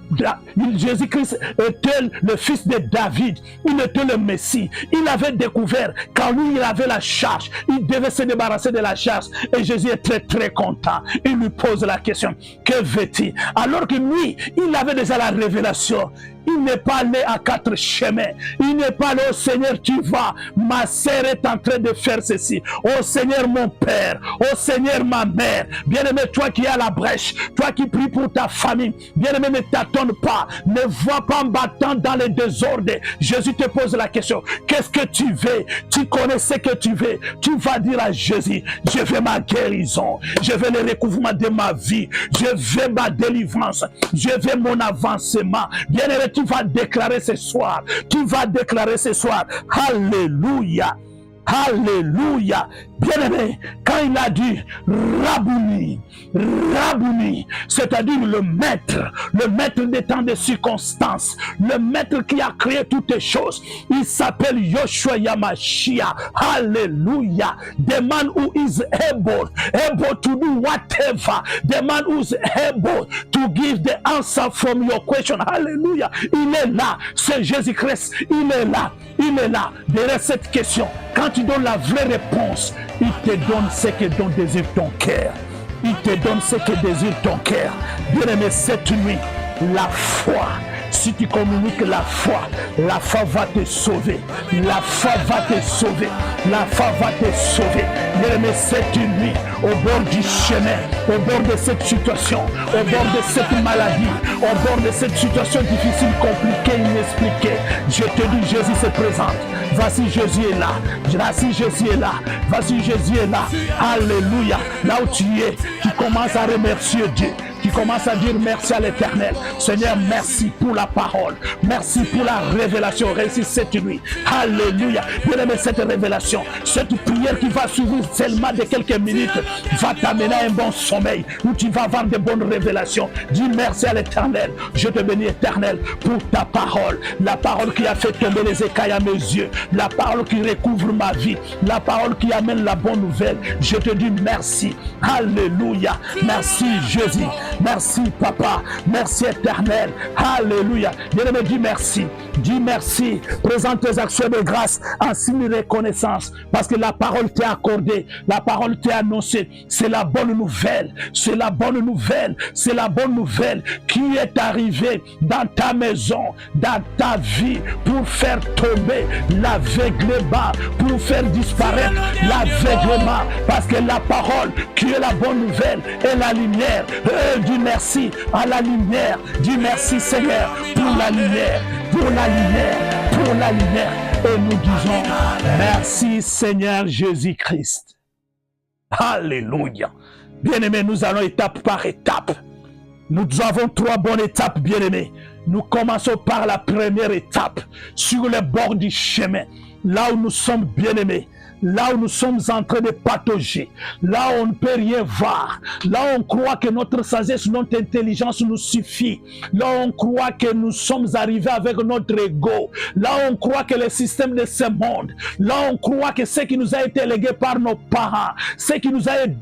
Jésus-Christ était le fils de David. Il était le Messie. Il avait découvert qu'en lui, il avait la charge. Il devait se débarrasser de la charge. Et Jésus est très, très content. Il lui pose la question, que veux-tu? Alors que lui, il avait déjà la révélation. Il n'est pas allé à quatre chemins. Il n'est pas allé au Seigneur, tu vas. Ma sœur est en train de faire ceci. Oh Seigneur, mon Père. Oh Seigneur, ma mère. Bien-aimé, toi qui es à la brèche. Toi qui pries pour ta famille. Bien-aimé, ne t'attends pas. Ne vois pas en battant dans les désordres. Jésus te pose la question. Qu'est-ce que tu veux? Tu connais ce que tu veux. Tu vas dire à Jésus, je veux ma guérison. Je veux le recouvrement de ma vie. Je veux ma délivrance. Je veux mon avancement. Bien-aimé, tu vas déclarer ce soir. Tu vas déclarer ce soir. Alléluia. Alléluia. Bien-aimé, quand il a dit Rabouni, Rabouni, c'est-à-dire le maître des temps de circonstances, le maître qui a créé toutes les choses, il s'appelle Yoshua Yamashia. Alléluia. The man who is able to do whatever, the man who is able to give the answer from your question. Alléluia. Il est là, c'est Jésus-Christ, il est là. Il est là, derrière cette question. Quand tu donnes la vraie réponse, il te donne ce que désire ton cœur. Il te donne ce que désire ton cœur. Bien-aimé, cette nuit, la foi. Si tu communiques la foi va te sauver. La foi va te sauver. La foi va te sauver. Bien-aimé, cette nuit, au bord du chemin, au bord de cette situation, au bord de cette maladie, au bord de cette situation difficile, compliquée, inexpliquée, je te dis, Jésus se présente. Voici Jésus est là. Voici Jésus est là. Voici Jésus est là. Alléluia. Là où tu es, tu commences à remercier Dieu. Tu commences à dire merci à l'Éternel. Seigneur, merci pour la parole. Merci pour la révélation réussie cette nuit. Alléluia. Bien-aimé, cette révélation, cette prière qui va suivre seulement de quelques minutes, va t'amener à un bon sommeil où tu vas avoir de bonnes révélations. Dis merci à l'Éternel. Je te bénis, Éternel, pour ta parole. La parole qui a fait tomber les écailles à mes yeux. La parole qui recouvre ma vie. La parole qui amène la bonne nouvelle. Je te dis merci. Alléluia. Merci, Jésus. Merci, Papa. Merci, Éternel. Alléluia. Bien-aimé, dis merci. Dis merci. Présente tes actions de grâce en signe de reconnaissance. Parce que la parole t'est accordée. La parole t'est annoncée. C'est la bonne nouvelle. C'est la bonne nouvelle. C'est la bonne nouvelle qui est arrivée dans ta maison, dans ta vie, pour faire tomber l'aveuglement, pour faire disparaître l'aveuglement. Parce que la parole qui est la bonne nouvelle est la lumière. Dis merci à la lumière. Dis merci, Seigneur, pour la lumière, pour la lumière, pour la lumière. Et nous disons merci, Seigneur Jésus-Christ. Alléluia. Bien-aimés, nous allons étape par étape. Nous avons 3 bonnes étapes, bien-aimés. Nous commençons par la première étape, sur le bord du chemin, là où nous sommes bien-aimés. Là où nous sommes en train de patauger, là où on ne peut rien voir, là où on croit que notre sagesse, notre intelligence nous suffit, là où on croit que nous sommes arrivés avec notre ego, là où on croit que le système de ce monde, là où on croit que ce qui nous a été légué par nos parents, ce qui nous a été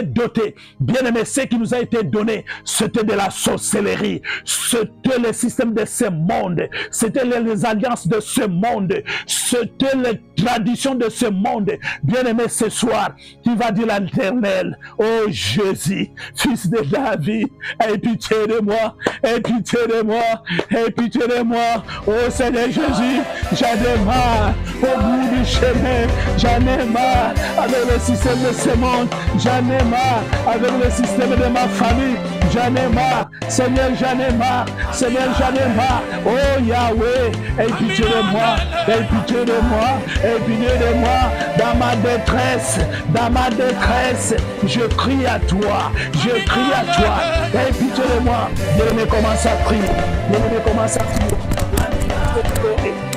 doté, bien aimé, ce qui nous a été donné, c'était de la sorcellerie, c'était le système de ce monde, c'était les alliances de ce monde, c'était les traditions de ce monde. Bien-aimé, ce soir, tu vas dire à l'Éternel, oh Jésus, fils de David, aie pitié de moi, aie pitié de moi, aie pitié de moi. Oh Seigneur Jésus, j'en ai marre au bout du chemin, j'en ai marre avec le système de ce monde, j'en ai marre avec le système de ma famille, j'en ai marre, Seigneur, j'en ai marre, Seigneur, j'en ai marre. Oh Yahweh, aie pitié de moi, aie pitié de moi, aie pitié de moi, dans ma détresse, je crie à toi, je crie à toi, aie pitié de moi. Bien-aimé, commence à prier, bien-aimé, commence à prier.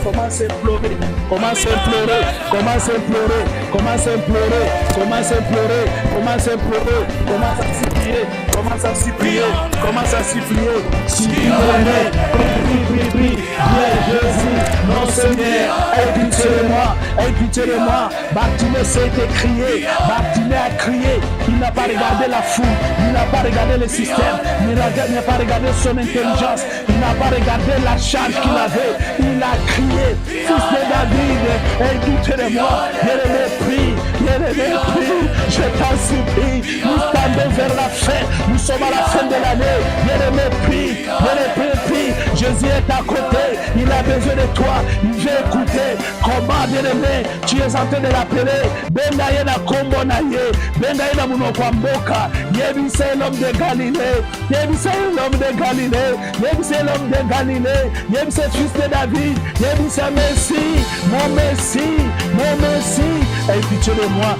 commence à implorer, commence à implorer, commence à implorer, commence à implorer, commence à implorer, commence à implorer, commence à supplier, commence à supplier, commence à supplier, supplier, prie, prie, Jésus, non Seigneur, aie pitié de moi, aie pitié de moi. Bartimée s'est crié, Bartimée a crié, il n'a pas regardé la foule, il n'a pas regardé le système, il n'a pas regardé son intelligence, il n'a pas regardé la charge qu'il avait, il a crié, fils de David, aie pitié de moi, bien-aimé, prie, je t'en supplie, nous tendons vers la fin, nous sommes à la fin de l'année, bien-aimé, prie, prie, Jésus est à côté, il a besoin de toi, il veut écouter, comment, bien-aimé, tu es en train de l'appeler, Bendaye na kombo na ye, Bendaye na munoko wa mboka, yebisa l'homme de Galilée, yebisa l'homme de Galilée, yebisa l'homme de Galilée, yebisa fils de David, yebisa Messie, mon Messie, mon Messie, aie pitié de moi.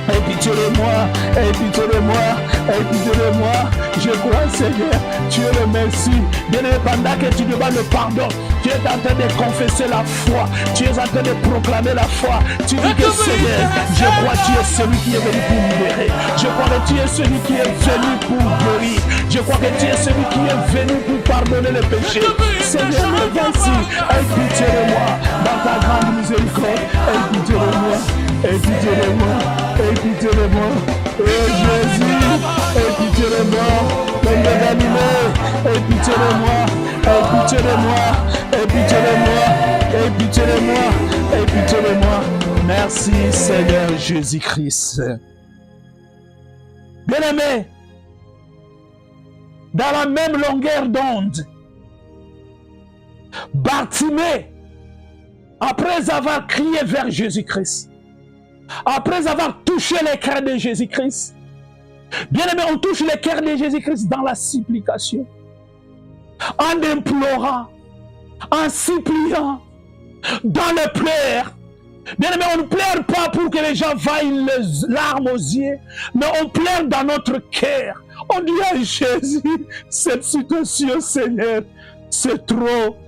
Aie pitié de moi, aie pitié de moi, aie pitié de moi. Je crois, Seigneur, tu es le Messie. Bien-aimé, pendant que tu demandes le pardon, tu es en train de confesser la foi, tu es en train de proclamer la foi. Tu dis que Seigneur, je crois que tu es celui qui est venu pour libérer. Je crois que tu es celui qui est venu pour guérir. Je crois que tu es celui qui est venu pour pardonner les péchés. Seigneur, merci, aie pitié de moi. Dans ta grande miséricorde, aie pitié de moi, aie pitié de moi. Aie pitié de moi, oh Jésus, aie pitié de moi, l'homme de Galilée, aie pitié de moi, aie pitié de moi, aie pitié de moi, aie pitié de moi, aie pitié de moi. Merci Seigneur Jésus-Christ. Bien-aimé, dans la même longueur d'onde, Bartimée, après avoir crié vers Jésus-Christ, après avoir touché les cœurs de Jésus-Christ, bien aimé, on touche les cœurs de Jésus-Christ dans la supplication, en implorant, en suppliant, dans les pleurs. Bien aimé, on ne pleure pas pour que les gens vaillent les larmes aux yeux, mais on pleure dans notre cœur. On dit à Jésus, cette situation, Seigneur, c'est trop.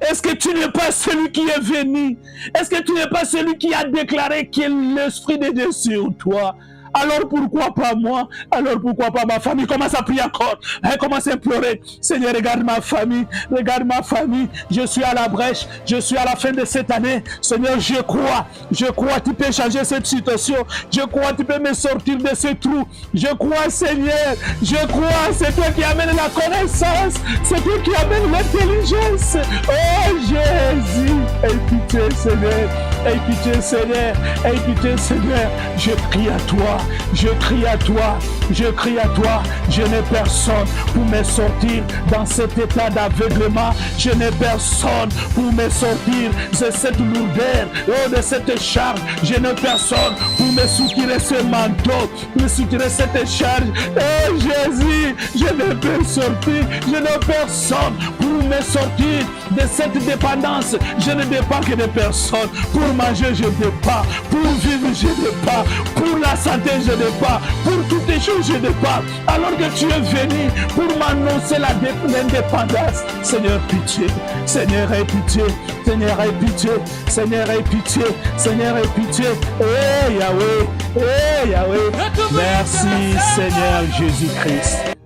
Est-ce que tu n'es pas celui qui est venu? Est-ce que tu n'es pas celui qui a déclaré que l'Esprit de Dieu sur toi? Alors pourquoi pas moi? Alors pourquoi pas ma famille? Commence à prier encore. Commence à implorer. Seigneur, regarde ma famille. Regarde ma famille. Je suis à la brèche. Je suis à la fin de cette année. Seigneur, je crois. Je crois tu peux changer cette situation. Je crois tu peux me sortir de ce trou. Je crois, Seigneur. Je crois. C'est toi qui amène la connaissance. C'est toi qui amène l'intelligence. Oh Jésus. Aie pitié, Seigneur. Aie pitié, Seigneur. Aie pitié, Seigneur. Je prie à toi. Je crie à toi, je crie à toi, je n'ai personne pour me sortir dans cet état d'aveuglement, je n'ai personne pour me sortir de cette lourdeur, de cette charge, je n'ai personne pour me soutirer ce manteau, me soutirer cette charge, oh Jésus, je ne peux sortir, je n'ai personne pour me sortir de cette dépendance, je ne dépends que de personne, pour manger je ne dépends, pour vivre je ne dépends, pour la santé je n'ai pas, pour toutes les choses je n'ai pas, alors que tu es venu pour m'annoncer l'indépendance. Seigneur, pitié, Seigneur, aie pitié, Seigneur, aie pitié, Seigneur, aie pitié, Seigneur, aie pitié. Eh Yahweh, eh Yahweh, merci Seigneur Jésus-Christ.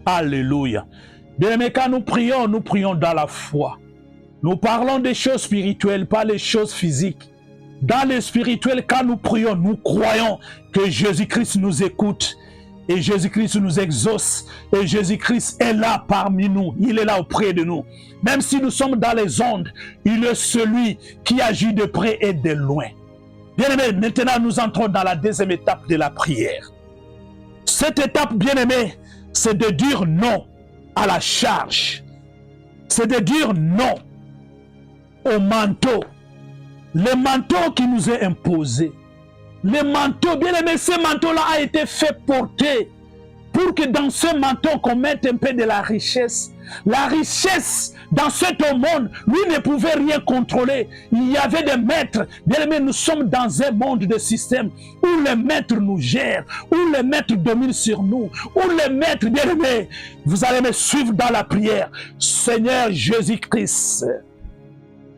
Alléluia. Bien-aimés, quand nous prions dans la foi. Nous parlons des choses spirituelles, pas les choses physiques. Dans le spirituel, quand nous prions, nous croyons que Jésus-Christ nous écoute et Jésus-Christ nous exauce et Jésus-Christ est là parmi nous, il est là auprès de nous. Même si nous sommes dans les ondes, il est celui qui agit de près et de loin. Bien-aimés, maintenant nous entrons dans la deuxième étape de la prière. Cette étape, bien-aimés, c'est de dire non à la charge. C'est de dire non au manteau. Le manteau qui nous est imposé. Le manteau, bien aimé, ce manteau-là a été fait porter pour que dans ce manteau qu'on mette un peu de la richesse. La richesse dans ce monde, lui ne pouvait rien contrôler. Il y avait des maîtres. Bien aimé, nous sommes dans un monde de système où les maîtres nous gèrent, où les maîtres dominent sur nous, où les maîtres, bien aimé, vous allez me suivre dans la prière. Seigneur Jésus-Christ,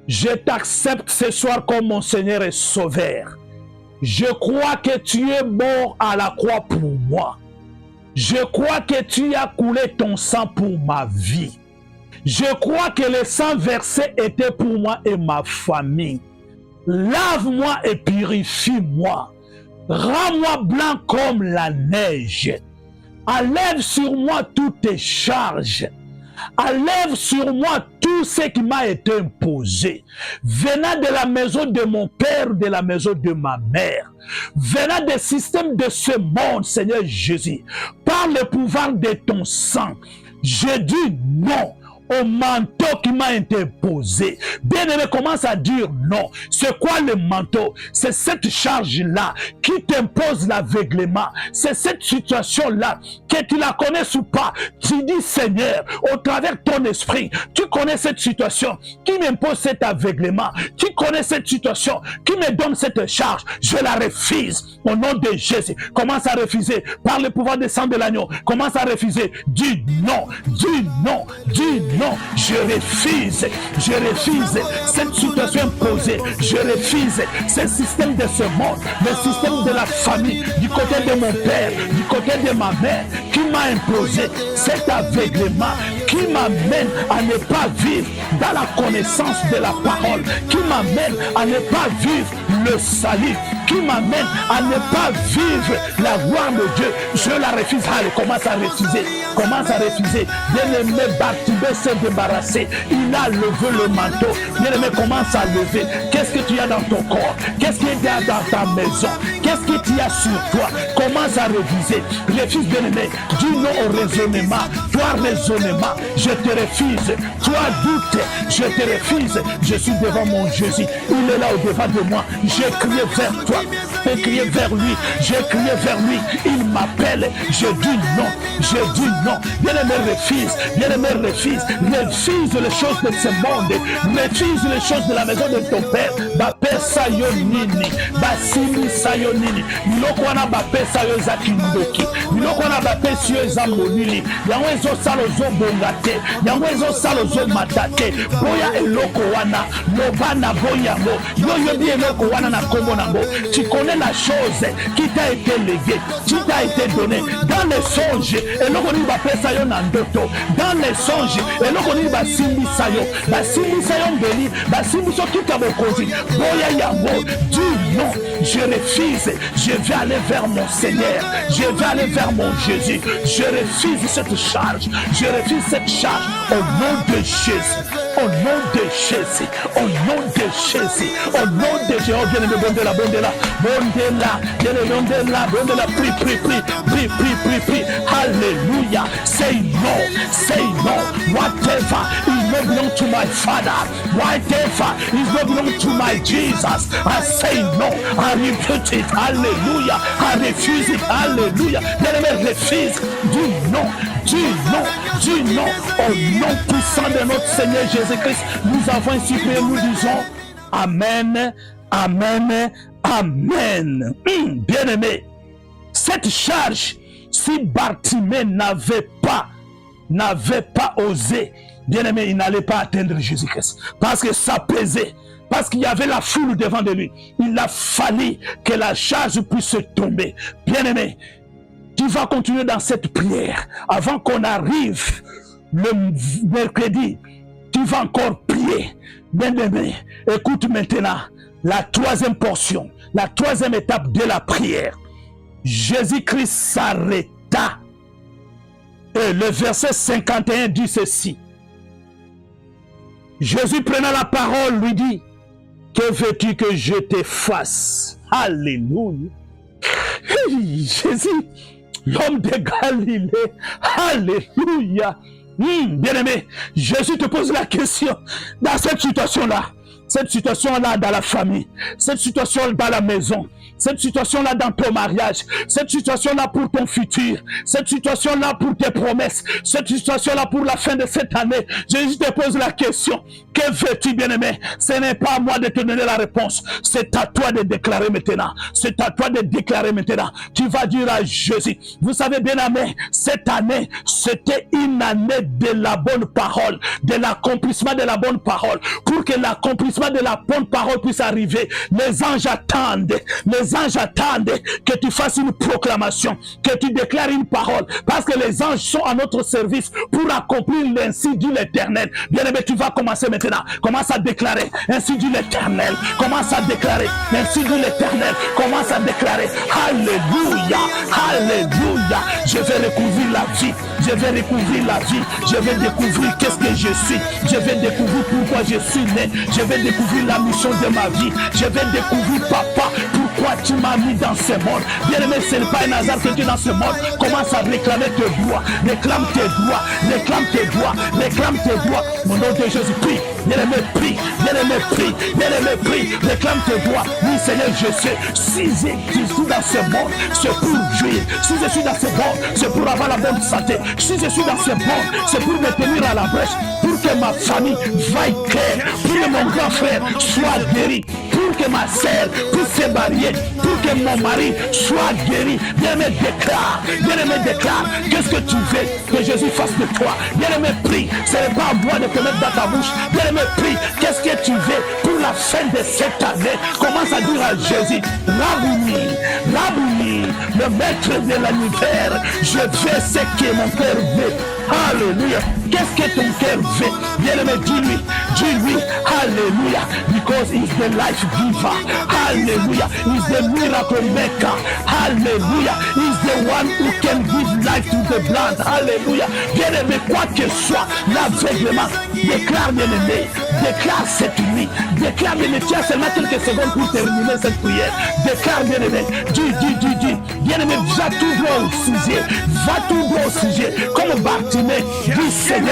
Je t'accepte ce soir comme mon Seigneur et Sauveur. Je crois que tu es mort à la croix pour moi. Je crois que tu as coulé ton sang pour ma vie. Je crois que le sang versé était pour moi et ma famille. Lave-moi et purifie-moi. Rends-moi blanc comme la neige. Enlève sur moi toutes tes charges. Enlève sur moi tout ce qui m'a été imposé. Venant de la maison de mon père, de la maison de ma mère. Venant des systèmes de ce monde, Seigneur Jésus. Par le pouvoir de ton sang, je dis non au manteau qui m'a été imposé. Bien-aimé, commence à dire non. C'est quoi le manteau? C'est cette charge-là qui t'impose l'aveuglement. C'est cette situation-là, que tu la connaisses ou pas. Tu dis, Seigneur, au travers de ton esprit, tu connais cette situation qui m'impose cet aveuglement. Tu connais cette situation qui me donne cette charge. Je la refuse au nom de Jésus. Commence à refuser par le pouvoir du sang de l'agneau. Commence à refuser. Dis non, dis non, dis non. Non, je refuse cette situation imposée. Je refuse ce système de ce monde, le système de la famille, du côté de mon père, du côté de ma mère, qui m'a imposé cet aveuglement, qui m'amène à ne pas vivre dans la connaissance de la parole, qui m'amène à ne pas vivre le salut, qui m'amène à ne pas vivre la gloire de Dieu. Je la refuse. Allez, commence à refuser. Commence à refuser. Bien-aimé, Bartibé s'est débarrassé. Il a levé le manteau. Bien-aimé, commence à lever. Qu'est-ce que tu as dans ton corps? Qu'est-ce qu'il y a dans ta maison? Qu'est-ce que tu as sur toi? Commence à refuser. Refuse, bien-aimé. Dis non au raisonnement. Toi, raisonnement, je te refuse. Toi, doute, je te refuse. Je suis devant mon Jésus. Il est là au-devant de moi. J'ai crié vers toi. J'ai crié vers lui. J'ai crié vers lui. Il m'appelle. Je dis non. Je dis non. Bien-aimé, refuse. Bien-aimé, refuse. Refuse les choses de ce monde. Refuse les choses de la maison de ton père. Bape sayo nini. Basimi sayo nini. Miloko wana bape sayo za kindoki. Miloko wana bape sayo za monili. Yango ezo salo zo bongate. Yango ezo salo zo matate. Boya eloko wana. Lobana boya mo. Yo yobi eloko wana na kombo nango. Tu connais la chose qui t'a été léguée, qui t'a été donnée. Dans les songes, eloko ni bape sayo na ndoto. Dans les songes, eloko ni basimbi sayo. Basimbi sayo mbeli. Basimbi so kita bokozi. Boya yango. Dis non. Je refuse. Je vais aller vers mon Seigneur. Je vais aller vers mon Jésus. Je refuse cette charge. Je refuse cette charge au nom de Jésus. Au nom de Jésus. Au nom de Jésus. Au nom de Jésus. Oh, bien-aimé, bondela, bondela, bondela, bien-aimé, bondela, bondela, prie, prie, prie, prie, prie, prie, prie. Alléluia. Say no. Say no. Whatever is not belong to my Father. Whatever is not belong to my Jesus. I say no. I refuse it. Alléluia. I refuse it. Alléluia. Bien-aimé, refuse. Dis non. Dis non. Dis non. Au nom puissant de notre Seigneur Jésus-Christ, nous avons ainsi prié, nous disons Amen, Amen, Amen. Bien-aimé, cette charge, si Bartimée n'avait pas osé, bien-aimé, il n'allait pas atteindre Jésus-Christ. Parce que ça pesait. Parce qu'il y avait la foule devant de lui. Il a fallu que la charge puisse tomber. Bien-aimé, tu vas continuer dans cette prière avant qu'on arrive le mercredi. Tu vas encore prier. Bien-aimé, écoute maintenant la troisième portion, la troisième étape de la prière. Jésus-Christ s'arrêta. Et le verset 51 dit ceci. Jésus prenant la parole lui dit, que veux-tu que je te fasse? Alléluia. Hey, Jésus, l'homme de Galilée. Alléluia. Bien-aimé, Jésus te pose la question dans cette situation-là. Cette situation-là dans la famille. Cette situation dans la maison. cette situation-là dans ton mariage, cette situation-là pour ton futur, cette situation-là pour tes promesses, cette situation-là pour la fin de cette année. Jésus te pose la question, que veux-tu, bien-aimé? Ce n'est pas à moi de te donner la réponse, c'est à toi de déclarer maintenant, c'est à toi de déclarer maintenant. Tu vas dire à Jésus, vous savez, bien-aimé, cette année, c'était une année de la bonne parole, de l'accomplissement de la bonne parole. Pour que l'accomplissement de la bonne parole puisse arriver, les anges attendent que tu fasses une proclamation, que tu déclares une parole, parce que les anges sont à notre service pour accomplir l'ainsi dit l'Éternel. Bien-aimé, tu vas commencer maintenant. Commence à déclarer ainsi dit l'Éternel. Commence à déclarer ainsi dit l'Éternel. Commence à déclarer alléluia, alléluia. Je vais recouvrir la vie. Je vais recouvrir la vie. Je vais découvrir qu'est-ce que je suis. Je vais découvrir pourquoi je suis né. Je vais découvrir la mission de ma vie. Je vais découvrir, papa, pourquoi tu m'as mis dans ce monde. Bien-aimé, ce n'est pas un hasard que tu es dans ce monde. Commence à réclamer tes droits. Réclame tes droits. Réclame tes droits. Réclame tes droits. Mon nom de Jésus, prie. Bien-aimé, prie. Bien-aimé, prie. Bien-aimé, prie. Réclame tes droits. Oui, Seigneur, je sais. Si je suis dans ce monde, c'est pour jouir. Si je suis dans ce monde, c'est pour avoir la bonne santé. Si je suis dans ce monde, c'est pour me tenir à la brèche. Pour que ma famille vaille clair. Pour que mon grand frère soit guéri. Pour que ma sœur puisse se marier. Pour que mon mari soit guéri. Bien-aimé, déclare. Bien-aimé, déclare. Qu'est-ce que tu veux que Jésus fasse de toi? Bien-aimé, prie. Ce n'est pas à moi de te mettre dans ta bouche. Bien-aimé, prie. Qu'est-ce que tu veux pour la fin de cette année? Commence à dire à Jésus, Rabouni, Rabouni, le maître de l'univers, je fais ce que mon cœur veut. Alléluia. Qu'est-ce que ton cœur veut? Bien-aimé, dis-lui, dis-lui, alléluia, because he's the life giver. Alléluia. He's the miracle maker. Alléluia. He's the one who can give life to the blind. Alléluia. Bien-aimé, quoi que soit l'aveuglement, déclare, bien-aimé, déclare cette nuit, déclare, bien-aimé, tu as seulement quelques secondes pour terminer cette prière. Déclare, bien-aimé, dis, bien-aimé, va tout droit au sujet, va tout droit au sujet, comme Bartimée, dis Seigneur,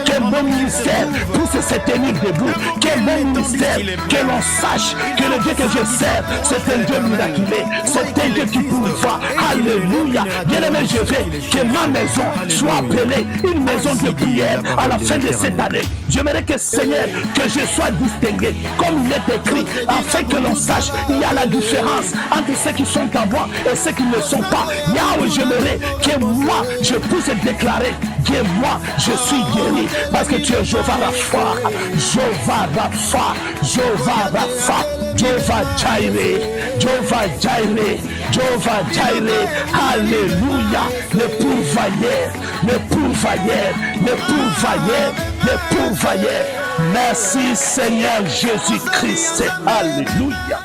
que mon ministère puisse se tenir debout, que mon ministère, que l'on sache que le Dieu que je sers, c'est un Dieu miraculé, c'est un Dieu qui pourvoit. Alléluia. Bien-aimé, je veux que ma maison soit appelée une maison de prière à la fin de cette année. J'aimerais que Seigneur, que je sois distingué, comme il est écrit, afin que l'on sache, il y a la différence entre ceux qui sont en moi et ceux qui ne sont pas. Yahweh, j'aimerais que moi, je puisse déclarer que moi, je suis guéri, parce que tu es Jéhovah Rapha, Jéhovah Rapha, Jéhovah Rapha, Jéhovah Jireh, Jéhovah Jireh, Jéhovah Jireh. Alléluia. Le pourvoyeur, le pourvoyeur, le pourvoyeur, le pourvoyeur. Merci Seigneur Jésus-Christ. Alléluia.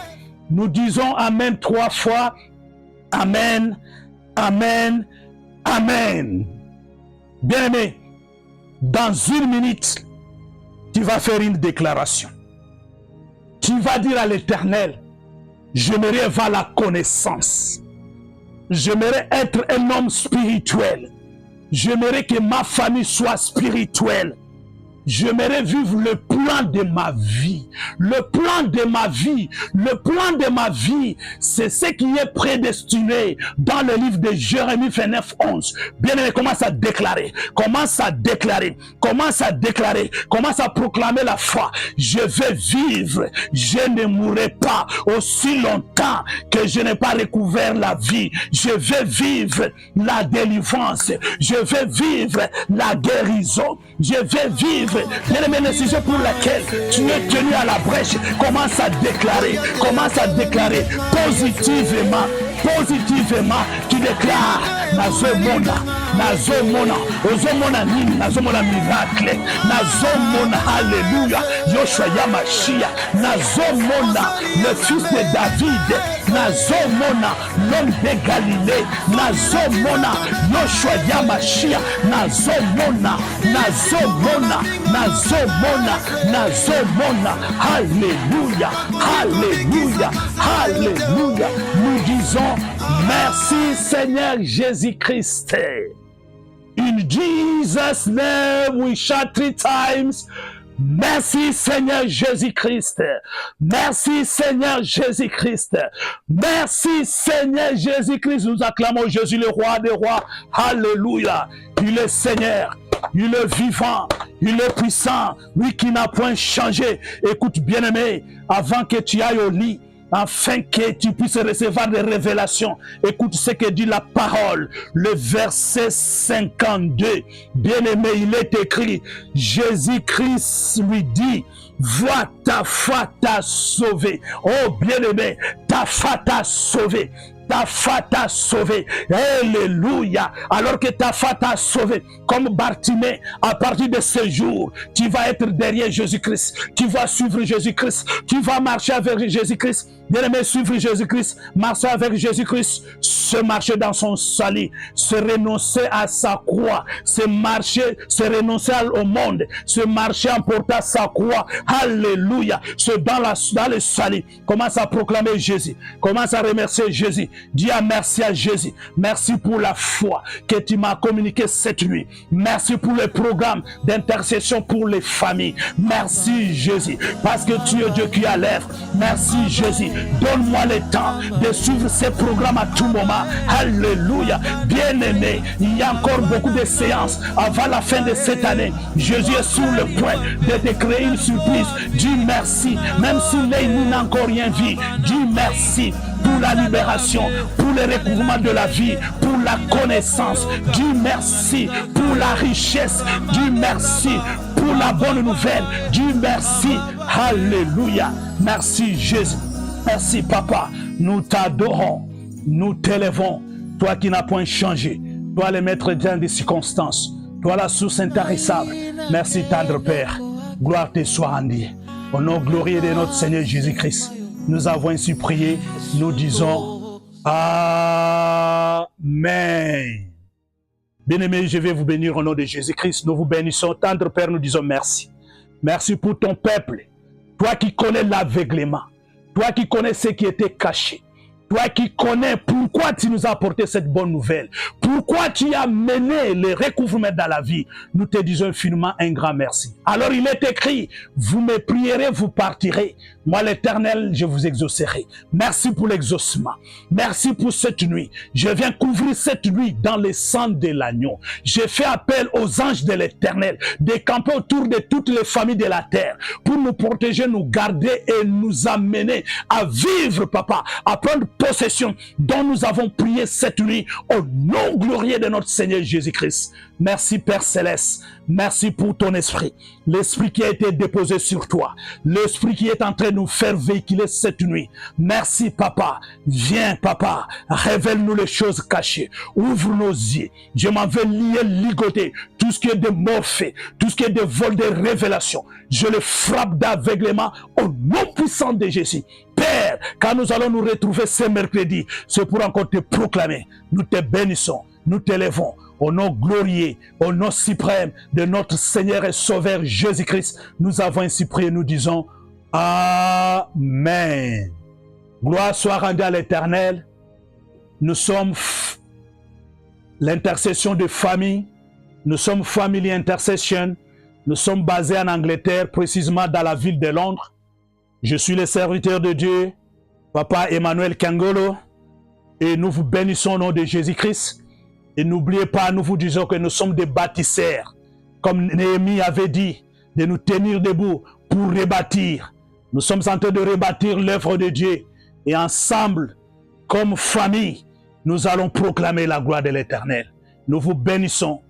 Nous disons Amen 3 fois. Amen, Amen, Amen. Bien-aimé, dans 1 minute, tu vas faire une déclaration. Tu vas dire à l'Éternel, j'aimerais avoir la connaissance. J'aimerais être un homme spirituel. J'aimerais que ma famille soit spirituelle. J'aimerais vivre le plan de ma vie. Le plan de ma vie. Le plan de ma vie, c'est ce qui est prédestiné dans le livre de Jérémie 29, 11. Bien-aimé, commence à déclarer. Commence à déclarer. Commence à déclarer. Commence à proclamer la foi. Je vais vivre. Je ne mourrai pas aussi longtemps que je n'ai pas recouvert la vie. Je vais vivre la délivrance. Je vais vivre la guérison. Je vais vivre. Bien-aimé, le sujet pour lequel tu es tenu à la brèche, commence à déclarer positivement, tu déclares nazomona ozomona nini, nazomona miracle, nazomona alléluia Yoshua Yamashia, nazomona le fils de David, nazomona l'homme de Galilée, nazomona Yoshua Yamashia, nazomona alléluia, alléluia, alléluia. Nous disons merci Seigneur Jésus-Christ. In Jesus' name we shout 3 times. Merci Seigneur Jésus-Christ. Merci Seigneur Jésus-Christ. Merci Seigneur Jésus-Christ. Nous acclamons Jésus le roi des rois. Alléluia. Il est Seigneur. Il est vivant, il est puissant, lui qui n'a point changé. Écoute bien-aimé, avant que tu ailles au lit, afin que tu puisses recevoir des révélations. Écoute ce que dit la parole, le verset 52. Bien-aimé, il est écrit, Jésus-Christ lui dit, vois, ta foi t'a sauvé. Oh bien-aimé, ta foi t'a sauvé. Ta foi t'a sauvé. Alléluia. Alors que ta foi t'a sauvé, comme Bartimée, à partir de ce jour, tu vas être derrière Jésus-Christ. Tu vas suivre Jésus-Christ. Tu vas marcher avec Jésus-Christ. Bien-aimé, suivre Jésus-Christ, marcher avec Jésus-Christ, se marcher dans son salut, se renoncer à sa croix, se marcher, se renoncer au monde, se marcher en portant sa croix. Alléluia. Dans le salut, commence à proclamer Jésus, commence à remercier Jésus. Dis merci à Jésus. Merci pour la foi que tu m'as communiqué cette nuit. Merci pour le programme d'intercession pour les familles. Merci Jésus, parce que tu es Dieu qui a l'œuvre. Merci Jésus. Donne-moi le temps de suivre ces programmes à tout moment. Alléluia. Bien-aimé, il y a encore beaucoup de séances avant la fin de cette année. Jésus est sur le point de te créer une surprise. Dis merci. Même si l'ennemi n'a encore rien vu, dis merci pour la libération, pour le recouvrement de la vie, pour la connaissance. Dis merci pour la richesse. Dis merci pour la bonne nouvelle. Dis merci. Alléluia. Merci Jésus. Merci Papa, nous t'adorons, nous t'élèvons, toi qui n'as point changé, toi le maître des circonstances, toi la source intarissable. Merci tendre Père, gloire te soit rendue. Au nom glorieux de notre Seigneur Jésus-Christ, nous avons ainsi prié, nous disons Amen. Bien-aimés, je vais vous bénir au nom de Jésus-Christ, nous vous bénissons. Tendre Père, nous disons merci. Merci pour ton peuple, toi qui connais l'aveuglement. Toi qui connais ce qui était caché. Toi qui connais pourquoi tu nous as apporté cette bonne nouvelle. Pourquoi tu as mené le recouvrement dans la vie. Nous te disons infiniment un grand merci. Alors il est écrit, vous me prierez, vous partirez. Moi l'Éternel, je vous exaucerai. Merci pour l'exaucement. Merci pour cette nuit. Je viens couvrir cette nuit dans le sang de l'agneau. Je fais appel aux anges de l'Éternel de camper autour de toutes les familles de la terre pour nous protéger, nous garder et nous amener à vivre, Papa, à prendre possession dont nous avons prié cette nuit au nom glorieux de notre Seigneur Jésus-Christ. Merci Père Céleste, merci pour ton esprit, l'esprit qui a été déposé sur toi, l'esprit qui est en train de nous faire véhiculer cette nuit. Merci Papa, viens Papa, révèle-nous les choses cachées, ouvre nos yeux. Je m'en vais ligoter tout ce qui est de morphée, tout ce qui est de vol de révélation. Je le frappe d'aveuglement au nom puissant de Jésus. Père, quand nous allons nous retrouver ce mercredi, c'est pour encore te proclamer. Nous te bénissons, nous t'élèvons. Au nom glorieux, au nom suprême de notre Seigneur et Sauveur Jésus-Christ, nous avons ainsi prié, nous disons Amen. Gloire soit rendue à l'Éternel. Nous sommes l'intercession de famille. Nous sommes Family Intercession. Nous sommes basés en Angleterre, précisément dans la ville de Londres. Je suis le serviteur de Dieu, Papa Emmanuel Kangolo, et nous vous bénissons au nom de Jésus-Christ. Et n'oubliez pas, nous vous disons que nous sommes des bâtisseurs. Comme Néhémie avait dit, de nous tenir debout pour rebâtir. Nous sommes en train de rebâtir l'œuvre de Dieu. Et ensemble, comme famille, nous allons proclamer la gloire de l'Éternel. Nous vous bénissons.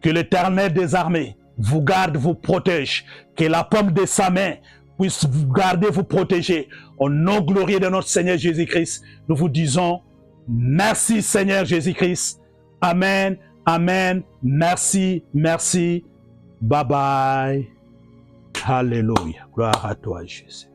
Que l'Éternel des armées vous garde, vous protège. Que la paume de sa main puisse vous garder, vous protéger. Au nom glorieux de notre Seigneur Jésus-Christ, nous vous disons merci Seigneur Jésus-Christ. Amen, amen, merci, merci, bye bye. Alléluia, gloire à toi Jésus.